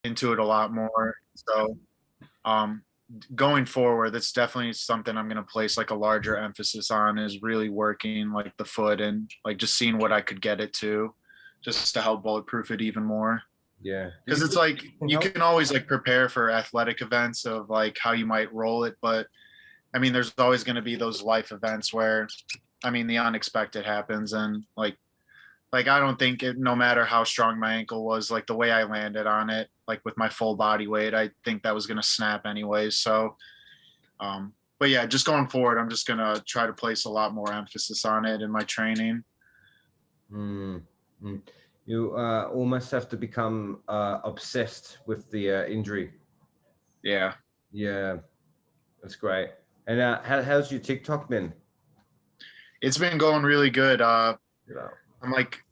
into it a lot more. So um, going forward, that's definitely something I'm going to place like a larger emphasis on is really working like the foot and like just seeing what I could get it to just to help bulletproof it even more. Yeah. Do you Because it's think like it can you help? can always like prepare for athletic events of like how you might roll it, but I mean, there's always going to be those life events where, I mean, the unexpected happens, and like I don't think it, no matter how strong my ankle was, like the way I landed on it, like with my full body weight, I think that was going to snap anyways. So, but yeah, just going forward, I'm just going to try to place a lot more emphasis on it in my training. Mm, mm. You almost have to become obsessed with the injury. Yeah. Yeah, that's great. And how's your TikTok been? It's been going really good. You know, I'm like,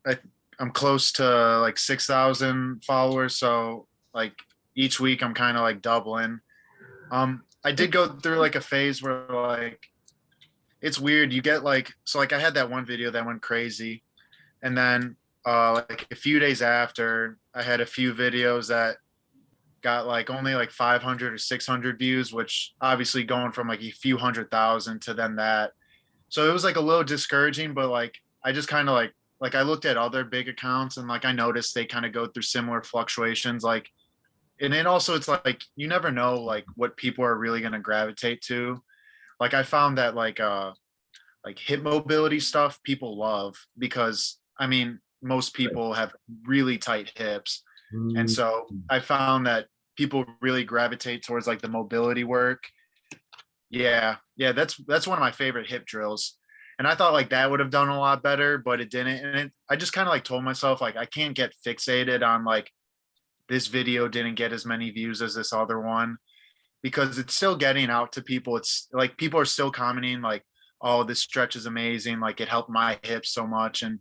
I'm close to like 6,000 followers. So like each week I'm kind of like doubling. I did go through like a phase where like it's weird. You get like so like I had that one video that went crazy, and then like a few days after, I had a few videos that got like only like 500 or 600 views, which obviously going from like a few 100,000 to then that. So it was like a little discouraging, but like I just kind of like I looked at other big accounts and like I noticed they kind of go through similar fluctuations. Like and then also it's like you never know like what people are really going to gravitate to. Like I found that like hip mobility stuff people love because I mean most people have really tight hips, and mm, so I found that people really gravitate towards like the mobility work. Yeah, yeah, that's one of my favorite hip drills, and I thought like that would have done a lot better, but it didn't. And I just kind of like told myself like I can't get fixated on like this video didn't get as many views as this other one because it's still getting out to people. It's like people are still commenting like, "Oh, this stretch is amazing! Like it helped my hips so much." And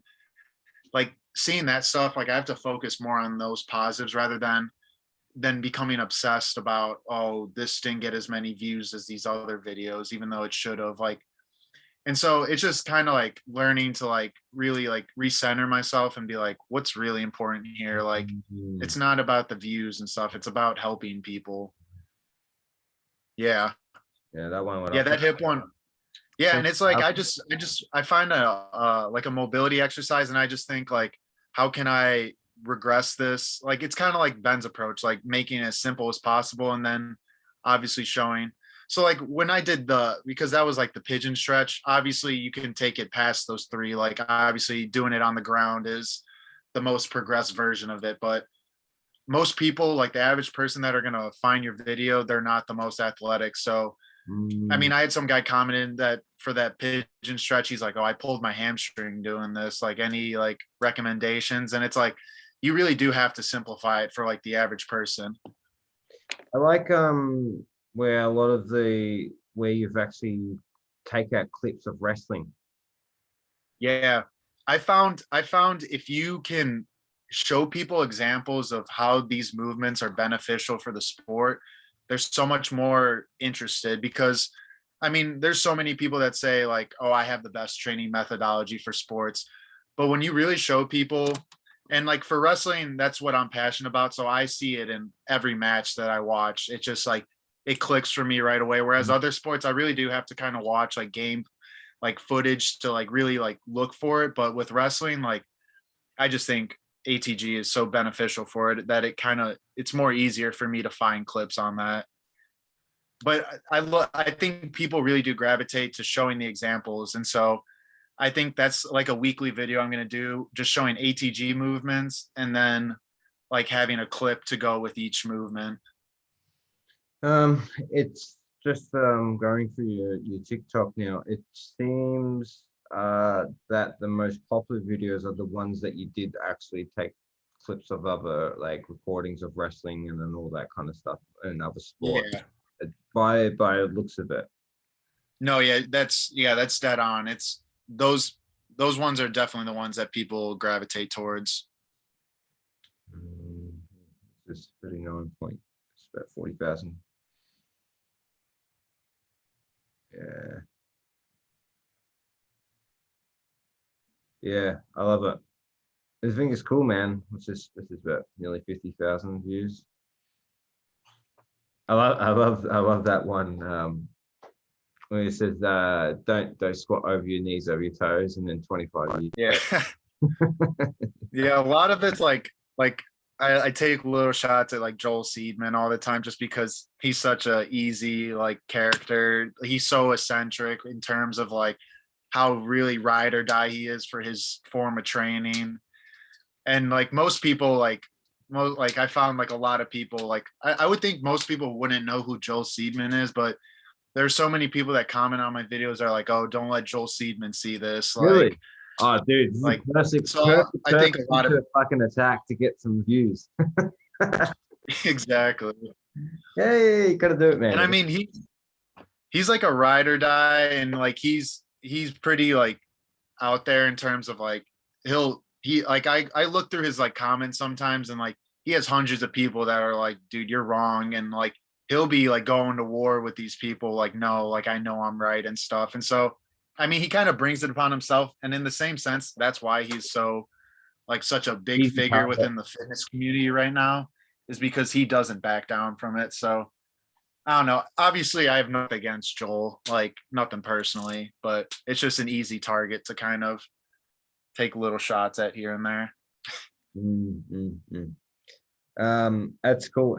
like seeing that stuff, like I have to focus more on those positives rather than becoming obsessed about, "Oh, this didn't get as many views as these other videos, even though it should have." Like, and so it's just kind of like learning to like really like recenter myself and be like, "What's really important here?" Like, mm. it's not about the views and stuff. It's about helping people. Yeah. Yeah, that one went Yeah, off. that hip one. Yeah, and Sent it's like out. I find a like a mobility exercise, and I just think like, how can I regress this? Like it's kind of like Ben's approach, like making it as simple as possible, and then obviously showing. So like when I did the because that was like the pigeon stretch. Obviously, you can take it past those three. Like obviously, doing it on the ground is the most progressed version of it, but most people, like the average person that are gonna find your video, they're not the most athletic. So I Mm. mean, I had some guy commented that for that pigeon stretch, he's like, "Oh, I pulled my hamstring doing this. Like, any like recommendations?" And it's like, you really do have to simplify it for like the average person. I like where a lot of the where you've actually take out clips of wrestling. Yeah, I found if you can show people examples of how these movements are beneficial for the sport, they're so much more interested because I mean, there's so many people that say like, "Oh, I have the best training methodology for sports." But when you really show people and like for wrestling, that's what I'm passionate about, so I see it in every match that I watch. It just like it clicks for me right away, whereas other sports I really do have to kind of watch like game like footage to like really like look for it. But with wrestling, like I just think ATG is so beneficial for it that it kind of it's more easier for me to find clips on that. But I think people really do gravitate to showing the examples, and so I think that's like a weekly video I'm going to do, just showing ATG movements and then like having a clip to go with each movement. It's just going through your TikTok now. It seems that the most popular videos are the ones that you did actually take clips of other like recordings of wrestling and then all that kind of stuff and other sports. Yeah. By the looks of it. No, yeah, that's dead on. It's those ones are definitely the ones that people gravitate towards. Mm, this is 39 point. It's about 40,000. Yeah, yeah, I love it. I think it's cool, man. This is about nearly 50,000 views. I love that one. When it says, don't squat over your knees, over your toes, and then 25 years Yeah. later. Yeah, a lot of it's like I take little shots at like Joel Seedman all the time just because he's such a easy like character. He's so eccentric in terms of like how really ride or die he is for his form of training. And like most people like I found like a lot of people like I would think most people wouldn't know who Joel Seedman is, but there's so many people that comment on my videos are like, oh, don't let Joel Seedman see this. Really? Oh, dude, this is Like perfect, so perfect, I think a perfect lot of into a fucking attack to get some views. exactly. Hey, gotta do it, And man. I mean he's like a ride or die and like he's pretty like out there in terms of like he like I look through his like comments sometimes and like he has hundreds of people that are like, dude, you're wrong. And like he'll be like going to war with these people, like, no, like I know I'm right and stuff. And so I mean he kind of brings it upon himself. And in the same sense, that's why he's so like such a big Easy figure target. within the fitness community right now, is because he doesn't back down from it. So I don't know. Obviously, I have nothing against Joel, like nothing personally, but it's just an easy target to kind of take little shots at here and there. Mm, mm, mm. That's cool.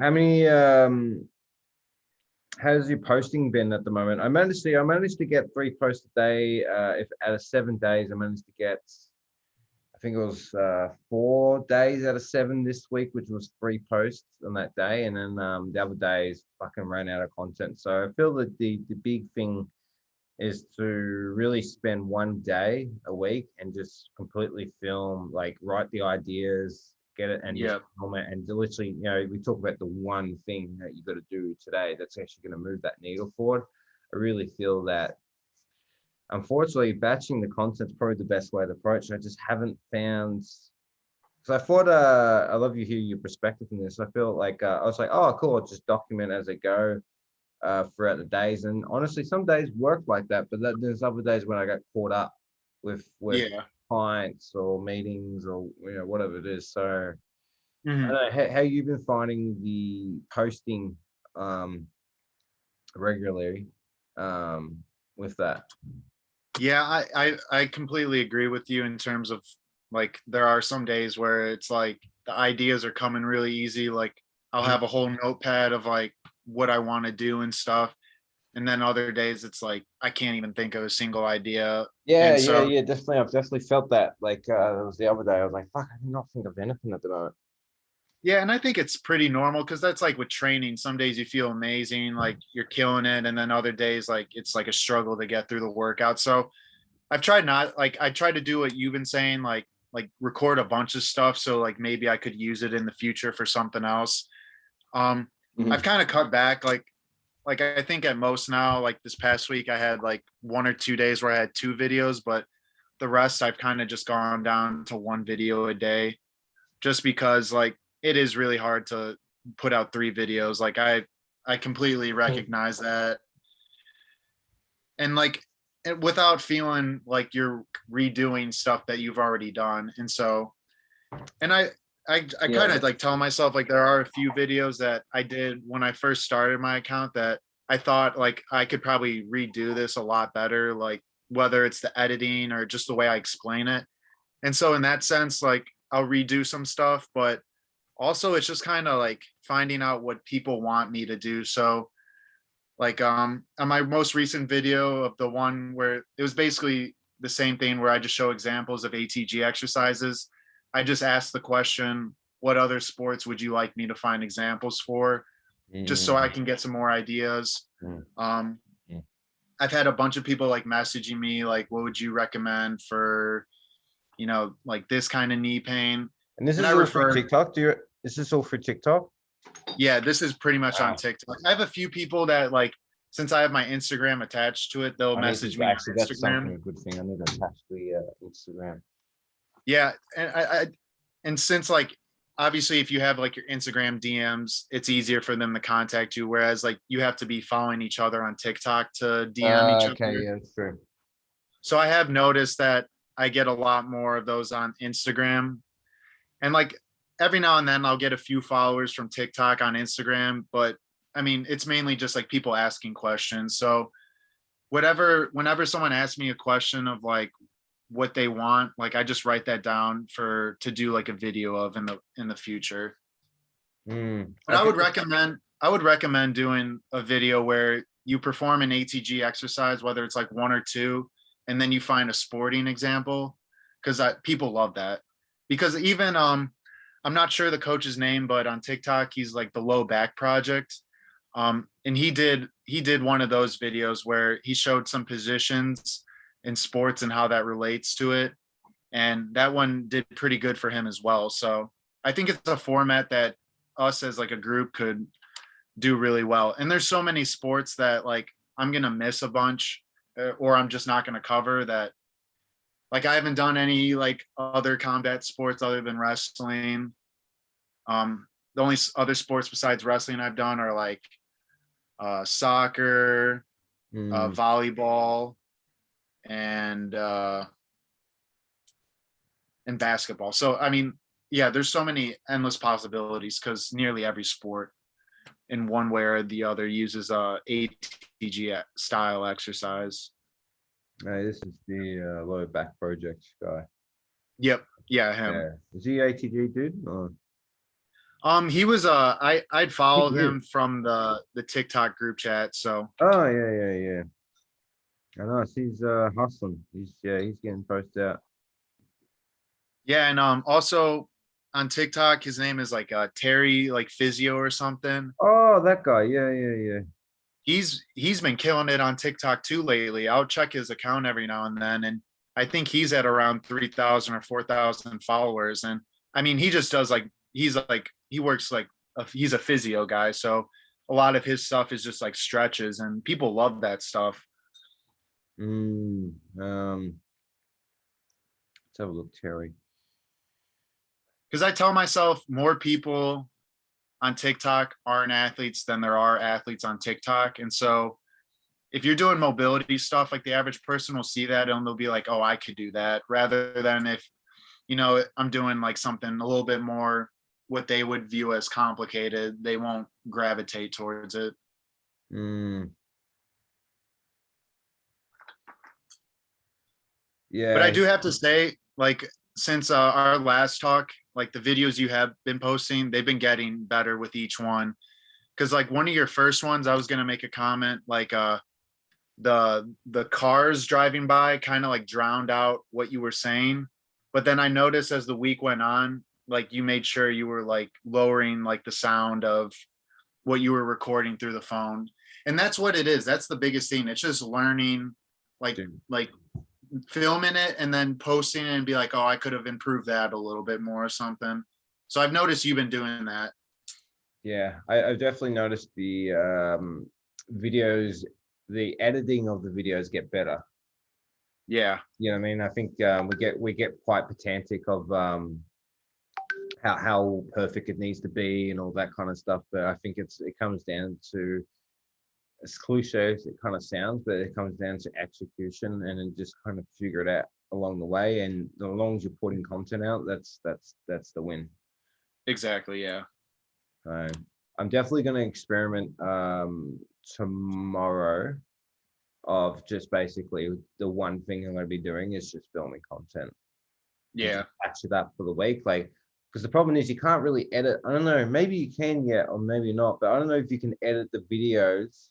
How's your posting been at the moment? I managed to get 3 posts a day. If out of 7 days, I managed to get, I think it was 4 days out of 7 this week, which was 3 posts on that day. And then the other days fucking ran out of content. So I feel that the big thing is to really spend one day a week and just completely film, like write the ideas, get it, and just Yeah. film it. And literally, we talk about the one thing that you got to do today that's actually going to move that needle forward. I really feel that, unfortunately, batching the content's probably the best way to approach. I just haven't found. Because I thought, I love you hear your perspective on this. I feel like I was like, oh, cool, I'll just document as I go throughout the days. And honestly, some days work like that, but there's other days when I got caught up with Yeah. clients or meetings or whatever it is. So I Mhm. don't know how you've been finding the posting regularly with that. Yeah, I completely agree with you in terms of like there are some days where it's like the ideas are coming really easy. Like I'll have a whole notepad of like what I want to do and stuff. And then other days it's like I can't even think of a single idea. Yeah, And yeah, so yeah, definitely. I've definitely felt that. Like it was the other day. I was like, fuck, I did not think of anything at the moment. yeah, and I think it's pretty normal because that's like with training. Some days you feel amazing, like you're killing it, and then other days like it's like a struggle to get through the workout. So I've tried not like I tried to do what you've been saying, like record a bunch of stuff so like maybe I could use it in the future for something else. Um, I've Mhm. kind of cut back like I think at most now, like this past week I had like 1 or 2 days where I had 2 videos, but the rest I've kind of just gone down to 1 video a day just because like it is really hard to put out 3 videos. Like I completely recognize that. And like without feeling like you're redoing stuff that you've already done. And so and I kind Yeah. of like tell myself like there are a few videos that I did when I first started my account that I thought like I could probably redo this a lot better, like whether it's the editing or just the way I explain it. And so in that sense, like I'll redo some stuff, but also it's just kind of like finding out what people want me to do. So like on my most recent video of the one where it was basically the same thing where I just show examples of ATG exercises. I just asked the question, what other sports would you like me to find examples for? Just so I Mm, can get some more ideas. mm, Um, mm. I've had a bunch of people like messaging me, like, what would you recommend for, like this kind of knee pain? And this And I is all for refer, TikTok. Is this all for TikTok? yeah, this is pretty much on Wow. TikTok. I have a few people that like, since I have my Instagram attached to it, they'll I need to message me actually, on that's something Instagram. a good thing. I need to attach the Instagram. Yeah, and and since like obviously if you have like your Instagram DMs, it's easier for them to contact you. Whereas like you have to be following each other on TikTok to DM each Okay, other. yeah, that's true. So I have noticed that I get a lot more of those on Instagram. And like every now and then I'll get a few followers from TikTok on Instagram, but I mean, it's mainly just like people asking questions. So whenever someone asks me a question of like what they want, like I just write that down to do like a video of in the future. But I think I would recommend doing a video where you perform an ATG exercise, whether it's like one or two, and then you find a sporting example, because people love that. Because even I'm not sure the coach's name, but on TikTok he's like the Low Back Project, and he did one of those videos where he showed some positions in sports and how that relates to it, and that one did pretty good for him as well. So I think it's a format that us as like a group could do really well. And there's so many sports that like I'm gonna miss a bunch, or I'm just not gonna cover that. Like I haven't done any like other combat sports other than wrestling. The only other sports besides wrestling I've done are like soccer, mm, volleyball, and basketball. So I mean, yeah, there's so many endless possibilities because nearly every sport in one way or the other uses a ATG style exercise. this is the low back project guy. Yep. Yeah, him. Yeah, is he ATG dude? Or He was I'd I think followed he is. him from the TikTok group chat. So Oh yeah, yeah, yeah. I know. He's hustling. He's getting posted out. yeah, and also on TikTok, his name is like Terry like Physio or something. Oh, that guy. Yeah, yeah, yeah. He's been killing it on TikTok too lately. I'll check his account every now and then, and I think he's at around 3,000 or 4,000 followers. And I mean, he just does like he works like he's a physio guy, so a lot of his stuff is just like stretches, and people love that stuff. Mm, let's have a look, Terry. Because I tell myself more people on TikTok aren't athletes than there are athletes on TikTok, and so if you're doing mobility stuff, like the average person will see that and they'll be like, oh, I could do that, rather than if, I'm doing like something a little bit more what they would view as complicated, they won't gravitate towards it. Mm, But I yeah, do have to say, like, since our last talk, like the videos you have been posting, they've been getting better with each one. Because like one of your first ones, I was gonna make a comment like the cars driving by kind of like drowned out what you were saying. But then I noticed as the week went on, like you made sure you were like lowering like the sound of what you were recording through the phone. And that's what it is. That's the biggest thing. It's just learning, like dude. like filming it and then posting it and be like, oh, I could have improved that a little bit more or something. So I've noticed you've been doing that. Yeah, I've definitely noticed the videos, the editing of the videos get better. Yeah, You know what I mean? I think we get quite pedantic of how perfect it needs to be and all that kind of stuff. But I think it comes down to, as cliche as it kind of sounds, but it comes down to execution and then just kind of figure it out along the way. And as long as you're putting content out, that's the win. exactly. Yeah. So I'm definitely going to experiment tomorrow of just basically the one thing I'm going to be doing is just filming content and Yeah. just patch it up for the week. Like, because the problem is you can't really edit. I don't know, maybe you can yet, or maybe not, but I don't know if you can edit the videos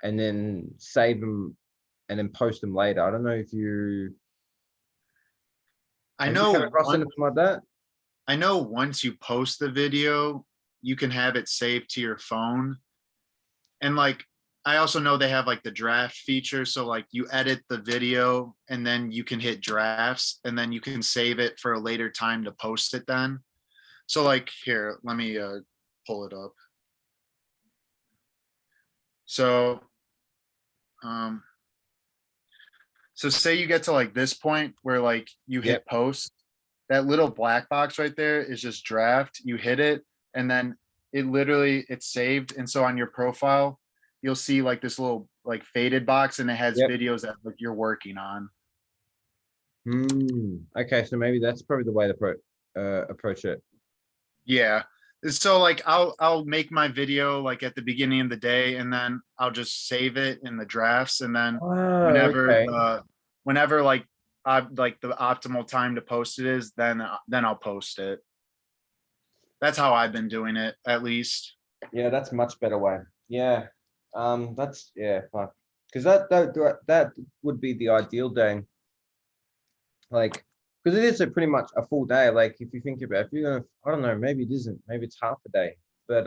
and then save them and then post them later. I don't know if you I have you come know across anything like that? I know once you post the video, you can have it saved to your phone. And like, I also know they have like the draft feature. So like you edit the video and then you can hit drafts and then you can save it for a later time to post it then. So like here, let me pull it up. So um so say you get to like this point where like you Yep. hit post, that little black box right there is just draft. You hit it and then it's saved. And so on your profile, you'll see like this little like faded box and it has Yep. videos that like you're working on. Okay, so maybe that's probably the way to approach it. Yeah. So like I'll make my video like at the beginning of the day, and then I'll just save it in the drafts, and then Oh, whenever okay. whenever like I like the optimal time to post it is, then I'll post it. That's how I've been doing it, at least. Yeah, that's a much better way. Yeah. That's yeah, fuck. Because that would be the ideal day. Like, because it is a pretty much a full day. Like, if you think about it, if you're gonna, I don't know, maybe it isn't, maybe it's half a day. But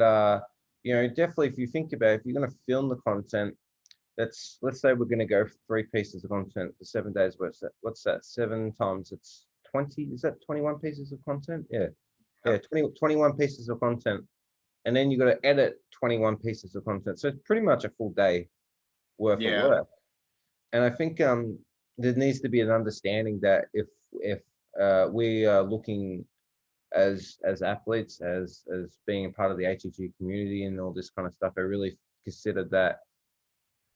you know, definitely if you think about it, if you're gonna film the content, that's, let's say we're gonna go for 3 pieces of content for 7 days. What's that? 7 times it's 20. Is that 21 pieces of content? Yeah. Yeah, Yep. 21 pieces of content. And then you got to edit 21 pieces of content. So it's pretty much a full day worth of Yeah. work. And I think there needs to be an understanding that if we are looking as athletes, as being a part of the ATG community and all this kind of stuff, I really consider that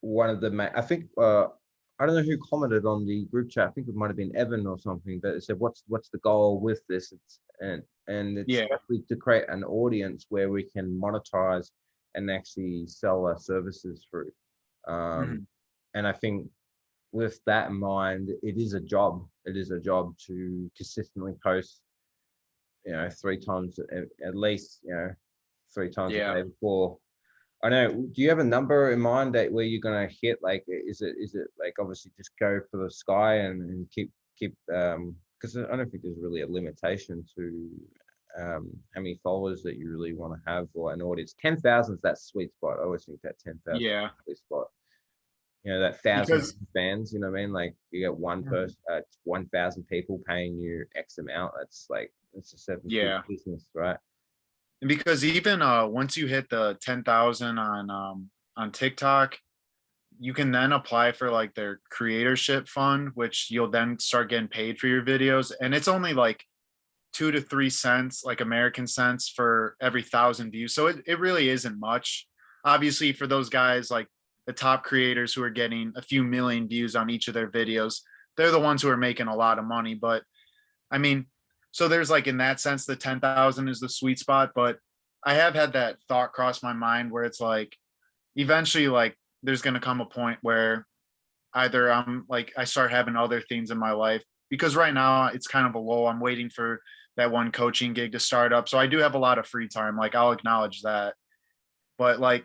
one of the main, I think I don't know who commented on the group chat. I think it might have been Evan or something, but it said, "What's the goal with this?" And it's Yeah. actually to create an audience where we can monetize and actually sell our services through. Um, Mhm. and I think with that in mind, it is a job. It is a job to consistently post, you know, 3 times at least, you know, 3 times a Yeah. day before. I know. Do you have a number in mind that where you're gonna hit? Like, is it like obviously just go for the sky and keep because I don't think there's really a limitation to how many followers that you really want to have or an audience. 10,000 is that sweet spot. I always think that 10,000 Yeah. sweet spot. You know, that 1,000 Because fans. You know what I mean? Like you get one Mhm. person, 1,000 people paying you X amount. That's like it's a seven-figure Yeah. business, right? And because even once you hit the 10,000 on TikTok, you can then apply for like their creatorship fund, which you'll then start getting paid for your videos. And it's only like 2 to 3 cents, like American cents for every 1,000 views. So it really isn't much. Obviously, for those guys like the top creators who are getting a few million views on each of their videos, they're the ones who are making a lot of money. But I mean, so there's like in that sense, the 10,000 is the sweet spot. But I have had that thought cross my mind where it's like eventually, like, there's going to come a point where either I'm like, I start having other things in my life because right now it's kind of a lull. I'm waiting for that one coaching gig to start up. So I do have a lot of free time. Like, I'll acknowledge that. But like,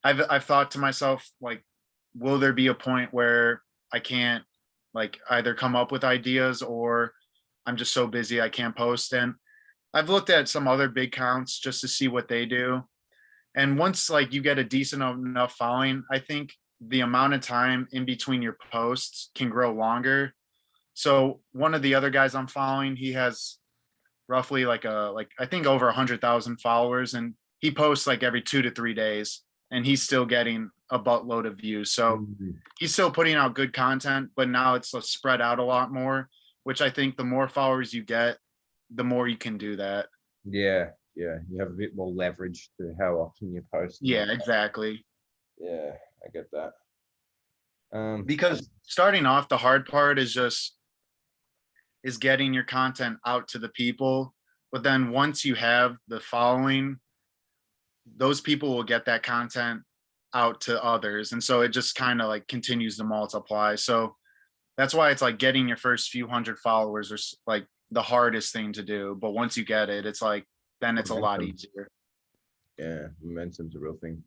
I've thought to myself, like, will there be a point where I can't like either come up with ideas or I'm just so busy I can't post? And I've looked at some other big counts just to see what they do. And once like you get a decent enough following, I think the amount of time in between your posts can grow longer. So one of the other guys I'm following, he has roughly like I think over 100,000 followers, and he posts like every 2 to 3 days, and he's still getting a buttload of views. So Mhm. he's still putting out good content, but now it's spread out a lot more, which I think the more followers you get, the more you can do that. Yeah, yeah. You have a bit more leverage to how often you post and all. Yeah, exactly. Yeah, I get that. Um, Because starting off, the hard part is just is getting your content out to the people. But then once you have the following, those people will get that content out to others. And so it just kind of like continues to multiply. So that's why it's like getting your first few hundred followers is like the hardest thing to do. But once you get it, it's like then it's a lot momentum. easier. Yeah, momentum's a real thing.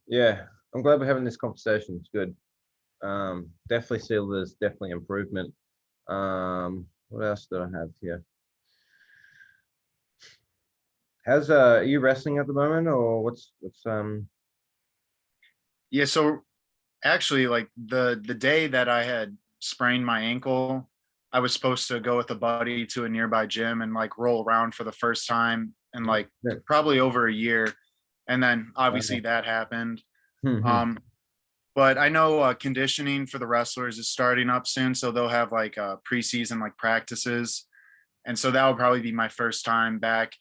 Yeah. I'm glad we're having this conversation. It's good. Definitely see there's definitely improvement. What else do I have here? How's are you wrestling at the moment or what's Yeah. So actually, like the day that I had sprained my ankle, I was supposed to go with a buddy to a nearby gym and like roll around for the first time in like yeah. probably over a year. And then obviously Wow. that happened. Mhm. Um, but I know conditioning for the wrestlers is starting up soon, so they'll have like preseason like practices, and so that will probably be my first time back.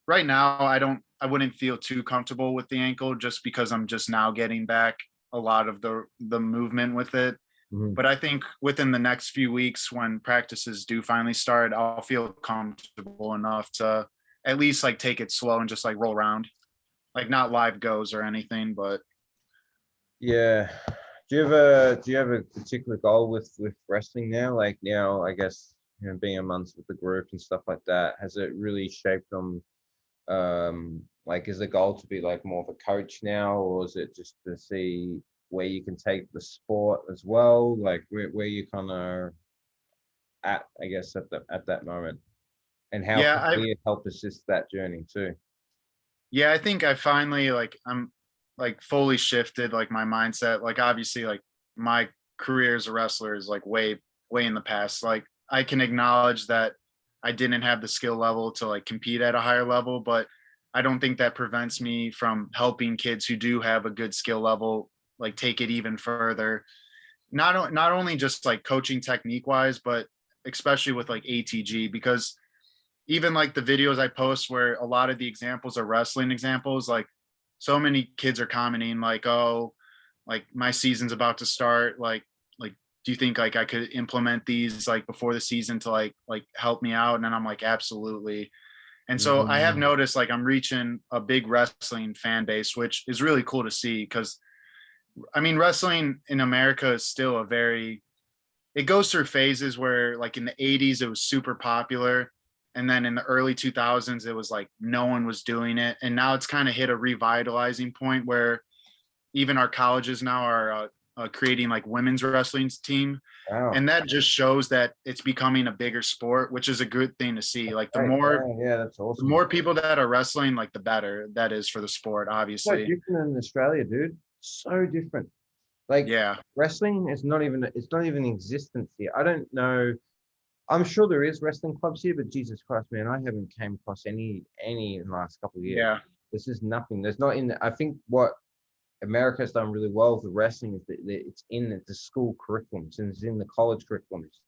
Right now, I wouldn't feel too comfortable with the ankle just because I'm just now getting back a lot of the movement with it. Mhm. But I think within the next few weeks, when practices do finally start, I'll feel comfortable enough to at least like take it slow and just like roll around, like not live goes or anything. But Yeah. Do you have a particular goal with wrestling now? Like now, I guess, you know, being amongst with the group and stuff like that, has it really shaped them? Like, is the goal to be like more of a coach now, or is it just to see where you can take the sport as well? Like where you kind of at, I guess, at that moment, and how yeah, can we help assist that journey too? I think I finally like I'm like fully shifted like my mindset. Like obviously like my career as a wrestler is like way in the past. Like I can acknowledge that I didn't have the skill level to like compete at a higher level, but I don't think that prevents me from helping kids who do have a good skill level like take it even further. Not only just like coaching technique wise, but especially with like ATG, because even like the videos I post where a lot of the examples are wrestling examples, like so many kids are commenting like, oh, like my season's about to start. Like, do you think like I could implement these like before the season to like help me out? And then I'm like, absolutely. And so I have Mm, noticed like I'm reaching a big wrestling fan base, which is really cool to see because I mean, wrestling in America is still a very, it goes through phases where like in the 80s it was super popular, and then in the early 2000s it was like no one was doing it, and now it's kind of hit a revitalizing point where even our colleges now are creating like women's wrestling team, wow. and that just shows that it's becoming a bigger sport, which is a good thing to see. Like Right. Yeah, yeah, that's the awesome. more people that are wrestling, like the better that is for the sport, So obviously. different in Australia, dude. So different. Like Yeah, wrestling is not even it's not even in existence here. I don't know. I'm sure there is wrestling clubs here, but Jesus Christ, man, I haven't came across any in the last couple of years. yeah, This is nothing. There's not in. I think what America's done really well with the wrestling is that it's in the school curriculums and it's in the college curriculums.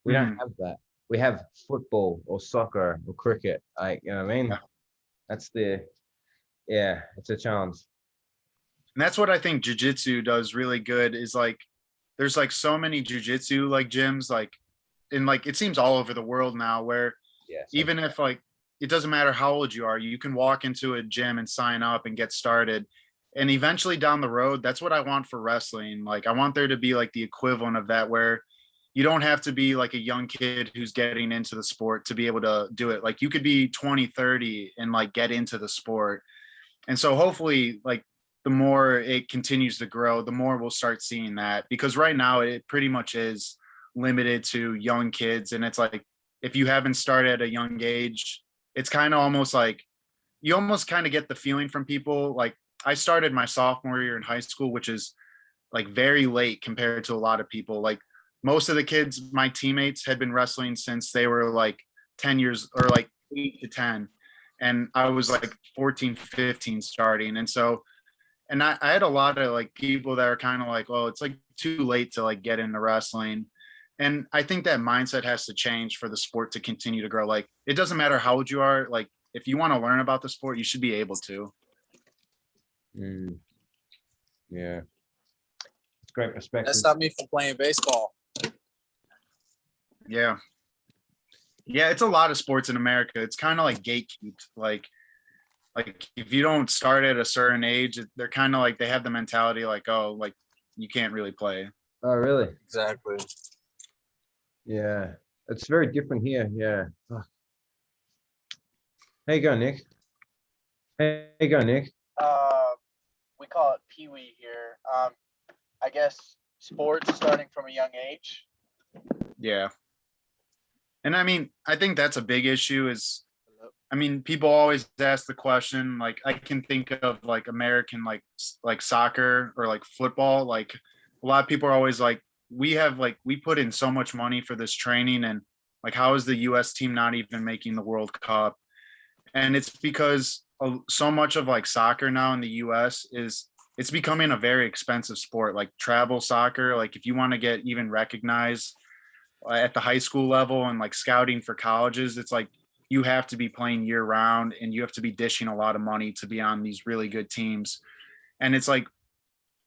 We don't mm, have that. We have football or soccer or cricket. Like, you know what I yeah. mean? That's the yeah. It's a challenge. And that's what I think jujitsu does really good is like there's like so many jujitsu like gyms like in like it seems all over the world now where Yeah. So even if like it doesn't matter how old you are, you can walk into a gym and sign up and get started. And eventually down the road, that's what I want for wrestling. Like I want there to be like the equivalent of that where you don't have to be like a young kid who's getting into the sport to be able to do it. Like you could be 20, 30 and like get into the sport. And so hopefully like the more it continues to grow, the more we'll start seeing that, because right now it pretty much is limited to young kids. And it's like if you haven't started at a young age, it's kind of almost like you almost kind of get the feeling from people like I started my sophomore year in high school, which is like very late compared to a lot of people. Like most of the kids, my teammates had been wrestling since they were like 10 years or like 8 to 10. And I was like 14, 15 starting. And so, and I had a lot of like people that are kind of like, oh, it's like too late to like get into wrestling. And I think that mindset has to change for the sport to continue to grow. Like it doesn't matter how old you are. Like if you want to learn about the sport, you should be able to. mm, yeah, it's great That perspective. stopped me from playing baseball. Yeah. Yeah. It's a lot of sports in America. It's kind of like gatekeep. Like if you don't start at a certain age, they're kind of like they have the mentality like, oh, like you can't really play. Oh, really? Exactly. Yeah, it's very different here. Yeah. Fuck. How you going, Nick? How you going, Nick? Uh, we call it Pee Wee here. I guess sports starting from a young age. Yeah. And I mean, I think that's a big issue is, I mean, people always ask the question, like I can think of like American, like soccer or like football. Like a lot of people are always like, we put in so much money for this training and like, how is the US team not even making the World Cup? And it's because so much of like soccer now in the US is it's becoming a very expensive sport, like travel soccer. Like if you want to get even recognized at the high school level and like scouting for colleges, it's like you have to be playing year round and you have to be dishing a lot of money to be on these really good teams. And it's like,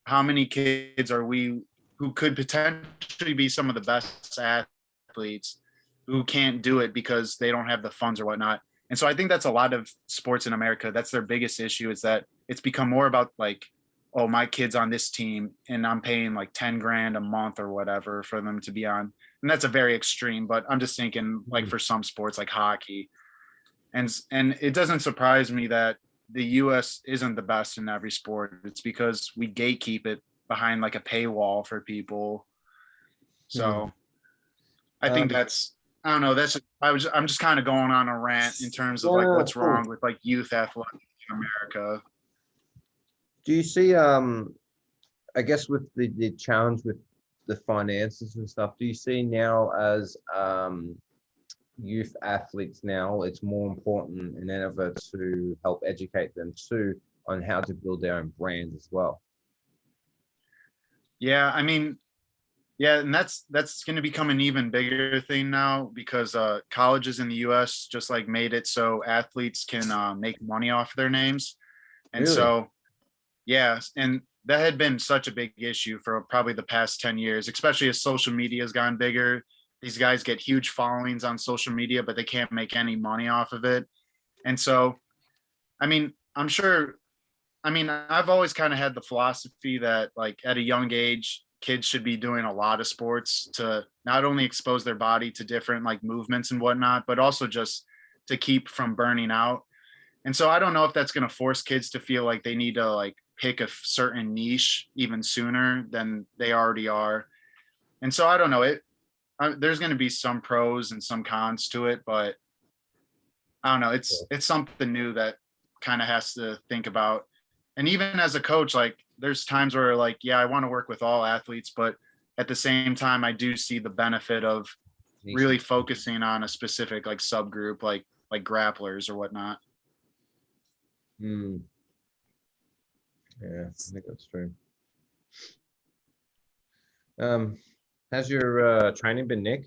how many kids are we who could potentially be some of the best athletes who can't do it because they don't have the funds or whatnot? And so I think that's a lot of sports in America. That's their biggest issue, is that it's become more about like, oh, my kid's on this team and I'm paying like 10 grand a month or whatever for them to be on. And that's a very extreme, but I'm just thinking like for some sports like hockey. And it doesn't surprise me that the US isn't the best in every sport. It's because we gatekeep it behind like a paywall for people. So I think that's, I don't know, I'm just kind of going on a rant in terms of like Yeah, what's cool. wrong with like youth athletics in America. Do you see, I guess with the challenge with the finances and stuff, do you see now as youth athletes now, it's more important in ever to help educate them too on how to build their own brand as well? Yeah, I mean, yeah, and that's going to become an even bigger thing now because colleges in the US just like made it so athletes can make money off their names. And Really? so, yeah, and that had been such a big issue for probably the past 10 years, especially as social media has gotten bigger. These guys get huge followings on social media, but they can't make any money off of it. And so, I mean, I'm sure, I mean, I've always kind of had the philosophy that like at a young age, kids should be doing a lot of sports to not only expose their body to different like movements and whatnot, but also just to keep from burning out. And so I don't know if that's going to force kids to feel like they need to like pick a certain niche even sooner than they already are. And so I don't know, there's going to be some pros and some cons to it, but I don't know. It's something new that kind of has to think about. And even as a coach, like there's times where like, yeah, I want to work with all athletes, but at the same time, I do see the benefit of really focusing on a specific like subgroup, like grapplers or whatnot. Hmm. Yeah, I think that's true. How's your training been, Nick?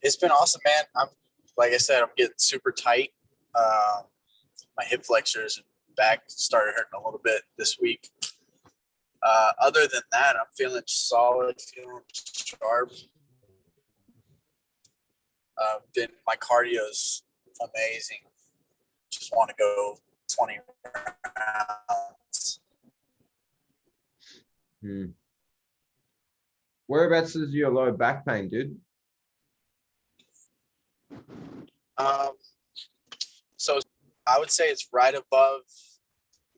It's been awesome, man. I'm like I said, I'm getting super tight. My hip flexors and back started hurting a little bit this week. Other than that, I'm feeling solid, feeling sharp. Then my cardio's amazing. Just want to go 20 rounds. Whereabouts is your low back pain, dude? So I would say it's right above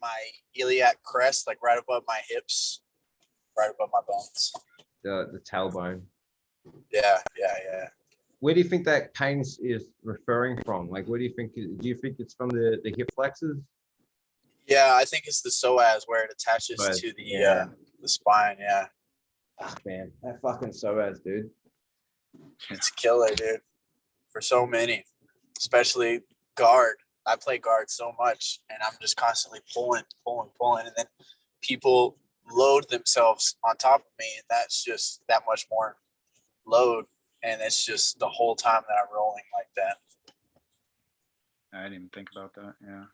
my iliac crest, like right above my hips, right above my bones. The tailbone. Yeah. Where do you think that pain is referring from? Like, where do you think? Do you think it's from the hip flexors? Yeah, I think it's the psoas where it attaches to the spine. Yeah. Fuck, man, that fucking psoas, dude. It's a killer, dude. For so many, especially guard. I play guard so much, and I'm just constantly pulling, and then people load themselves on top of me, and that's just that much more load, and it's just the whole time that I'm rolling like that. I didn't even think about that. Yeah.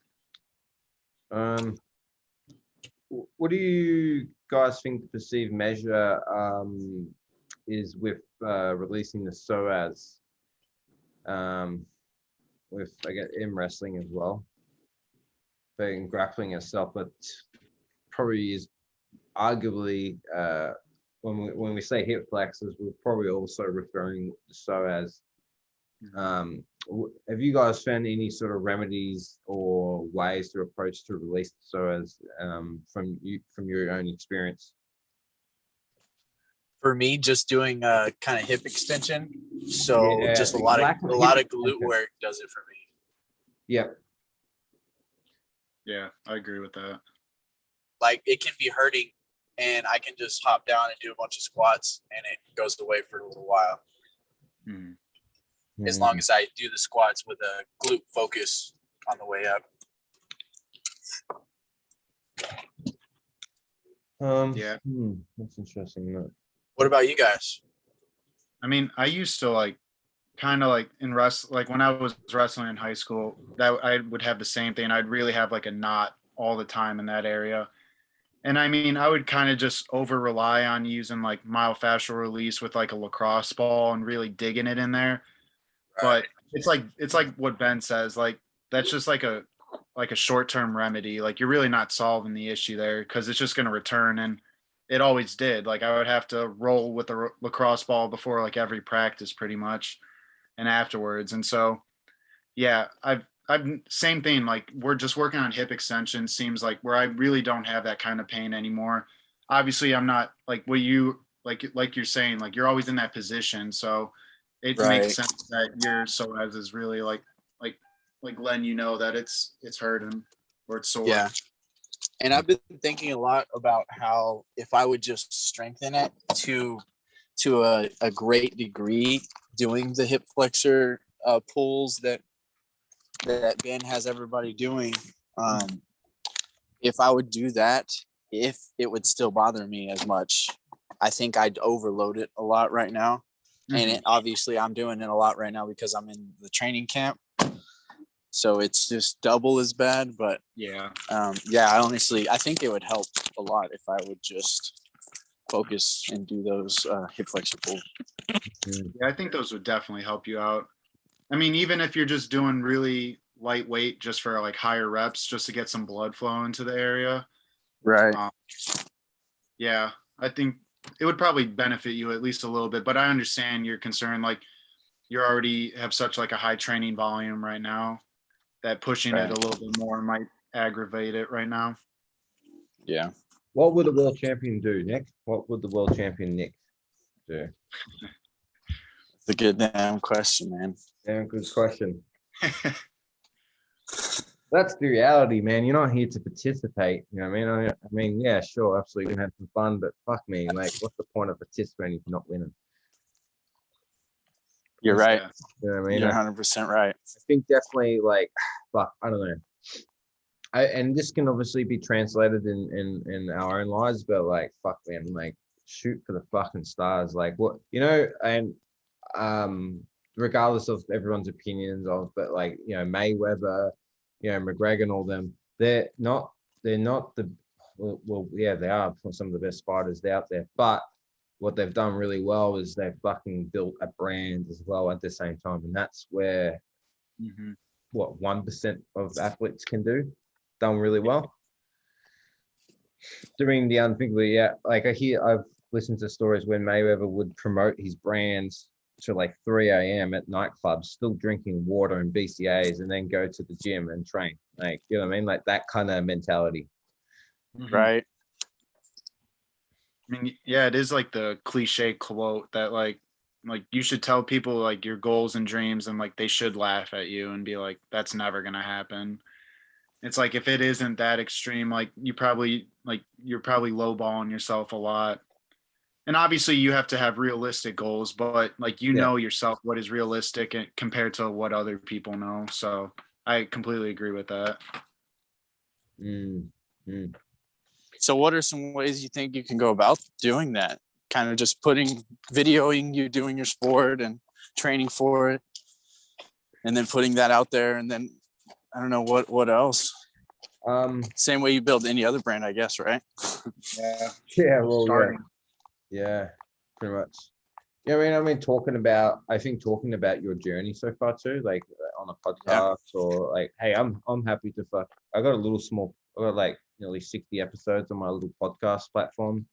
What do you guys think the perceived measure is with releasing the psoas? With I guess in wrestling as well, but in grappling itself, but probably is arguably when we say hip flexors, we're probably also referring to psoas. Have you guys found any sort of remedies or ways to approach to release the psoas from your own experience? For me, just doing a kind of hip extension. So Yeah, just a lot of glute work does it for me. Yep. Yeah, I agree with that. Like it can be hurting, and I can just hop down and do a bunch of squats, and it goes away for a little while. As long as I do the squats with a glute focus on the way up. Yeah. That's interesting. What about you guys? I mean, I used to like kind of like in like when I was wrestling in high school, that I would have the same thing. I'd really have like a knot all the time in that area. And I mean, I would kind of just over rely on using like myofascial release with like a lacrosse ball and really digging it in there. But it's like what Ben says. Like that's just like a short-term remedy. Like you're really not solving the issue there because it's just going to return, and it always did. Like I would have to roll with a lacrosse ball before like every practice pretty much, and afterwards. And so yeah, I've same thing. Like we're just working on hip extension. Seems like where I really don't have that kind of pain anymore. Obviously, I'm not like what you like you're saying. Like you're always in that position, so it makes Right. sense that your psoas is really like letting you know that it's hurting or it's sore. Yeah. And I've been thinking a lot about how if I would just strengthen it to a great degree, doing the hip flexor pulls that Ben has everybody doing, if I would do that, if it would still bother me as much, I think I'd overload it a lot right now. And it, obviously I'm doing it a lot right now because I'm in the training camp. So it's just double as bad, but Yeah. yeah, I think it would help a lot if I would just focus and do those hip flexor pulls. Yeah, I think those would definitely help you out. I mean, even if you're just doing really lightweight just for like higher reps, just to get some blood flow into the area. Right. Yeah, I think it would probably benefit you at least a little bit, but I understand your concern. Like you already have such like a high training volume right now that pushing it a little bit more might aggravate it right now. Yeah. What would the world champion do, Nick? What would the world champion Nick do? It's a good damn question, man. Yeah, good question. That's the reality, man. You're not here to participate. You know what I mean? I mean, yeah, sure, absolutely, we can have some fun, but fuck me, like, what's the point of participating if you're not winning? You're right. You know what I mean? You're 100% right. I think definitely, like, fuck, I don't know. And this can obviously be translated in our own lives, but like, fuck, man, like, shoot for the fucking stars. Like, what, you know, and regardless of everyone's opinions of, but like, you know, Mayweather, you know, McGregor and all them, they're not the, well, yeah, they are some of the best fighters out there, but what they've done really well is they've fucking built a brand as well at the same time. And that's where, what, 1% of athletes can do, done really well. Doing the unthinkable, yeah. Like I've listened to stories when Mayweather would promote his brands to like 3 a.m. at nightclubs, still drinking water and BCAAs, and then go to the gym and train. Like, you know what I mean? Like that kind of mentality. Right. I mean, yeah, it is like the cliche quote that like you should tell people like your goals and dreams and like they should laugh at you and be like, that's never gonna happen. It's like if it isn't that extreme, like you're probably lowballing yourself a lot. And obviously you have to have realistic goals, but like know yourself what is realistic compared to what other people know. So I completely agree with that. So what are some ways you think you can go about doing that? Kind of just videoing you doing your sport and training for it, and then putting that out there, and then I don't know what else. Same way you build any other brand, I guess, right? Yeah, well, yeah, pretty much. Yeah, I mean, talking about your journey so far too, like on a podcast or like, hey, I'm happy to I got like nearly 60 episodes on my little podcast platform,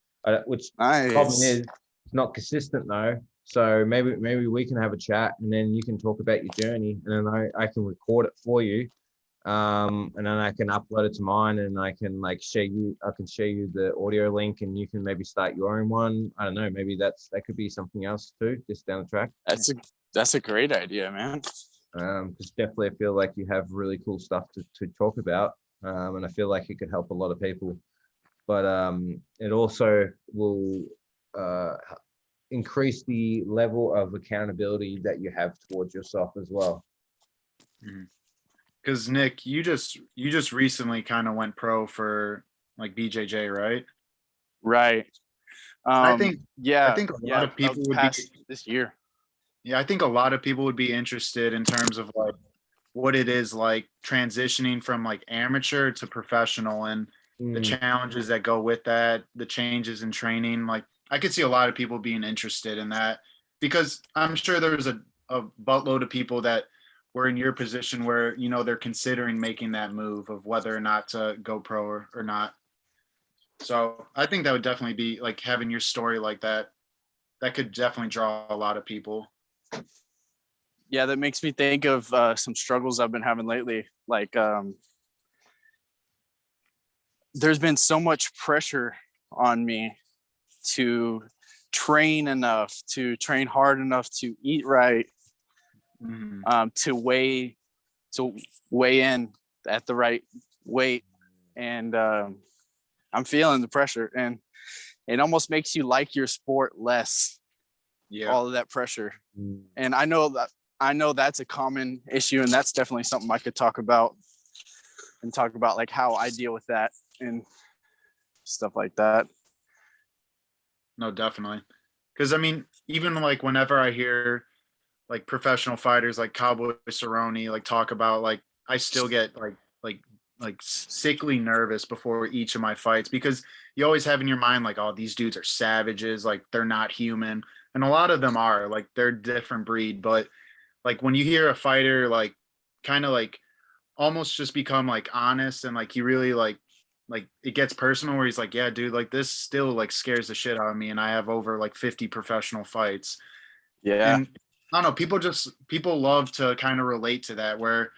which problem is it's not consistent though. So maybe we can have a chat and then you can talk about your journey and then I can record it for you. And then I can upload it to mine and I can share you the audio link and you can maybe start your own one. I don't know, maybe that could be something else too, just down the track. That's a great idea, man. Because definitely I feel like you have really cool stuff to talk about. And I feel like it could help a lot of people. But it also will increase the level of accountability that you have towards yourself as well. Because Nick, you just recently kind of went pro for like BJJ, right? Right. I think a lot of people would be this year. Yeah, I think a lot of people would be interested in terms of like what it is like transitioning from like amateur to professional and the challenges that go with that, the changes in training. Like I could see a lot of people being interested in that because I'm sure there's a buttload of people that were in your position where, you know, they're considering making that move of whether or not to go pro or not. So I think that would definitely be like having your story like that. That could definitely draw a lot of people. Yeah, that makes me think of some struggles I've been having lately. Like, there's been so much pressure on me to train enough, to train hard enough, to eat right, to weigh in at the right weight. And I'm feeling the pressure, and it almost makes you like your sport less. Yeah. All of that pressure. And I know that's a common issue, and that's definitely something I could talk about like how I deal with that and stuff like that. No, definitely. Because I mean, even like whenever I hear like professional fighters like Cowboy Cerrone like talk about, like I still get like sickly nervous before each of my fights, because you always have in your mind like, oh, these dudes are savages, like they're not human, and a lot of them are, like they're a different breed. But like when you hear a fighter like kind of like almost just become like honest, and like he really like it gets personal, where he's like, yeah, dude, like this still like scares the shit out of me, and I have over like 50 professional fights. Yeah. And I don't know, people love to kind of relate to that, where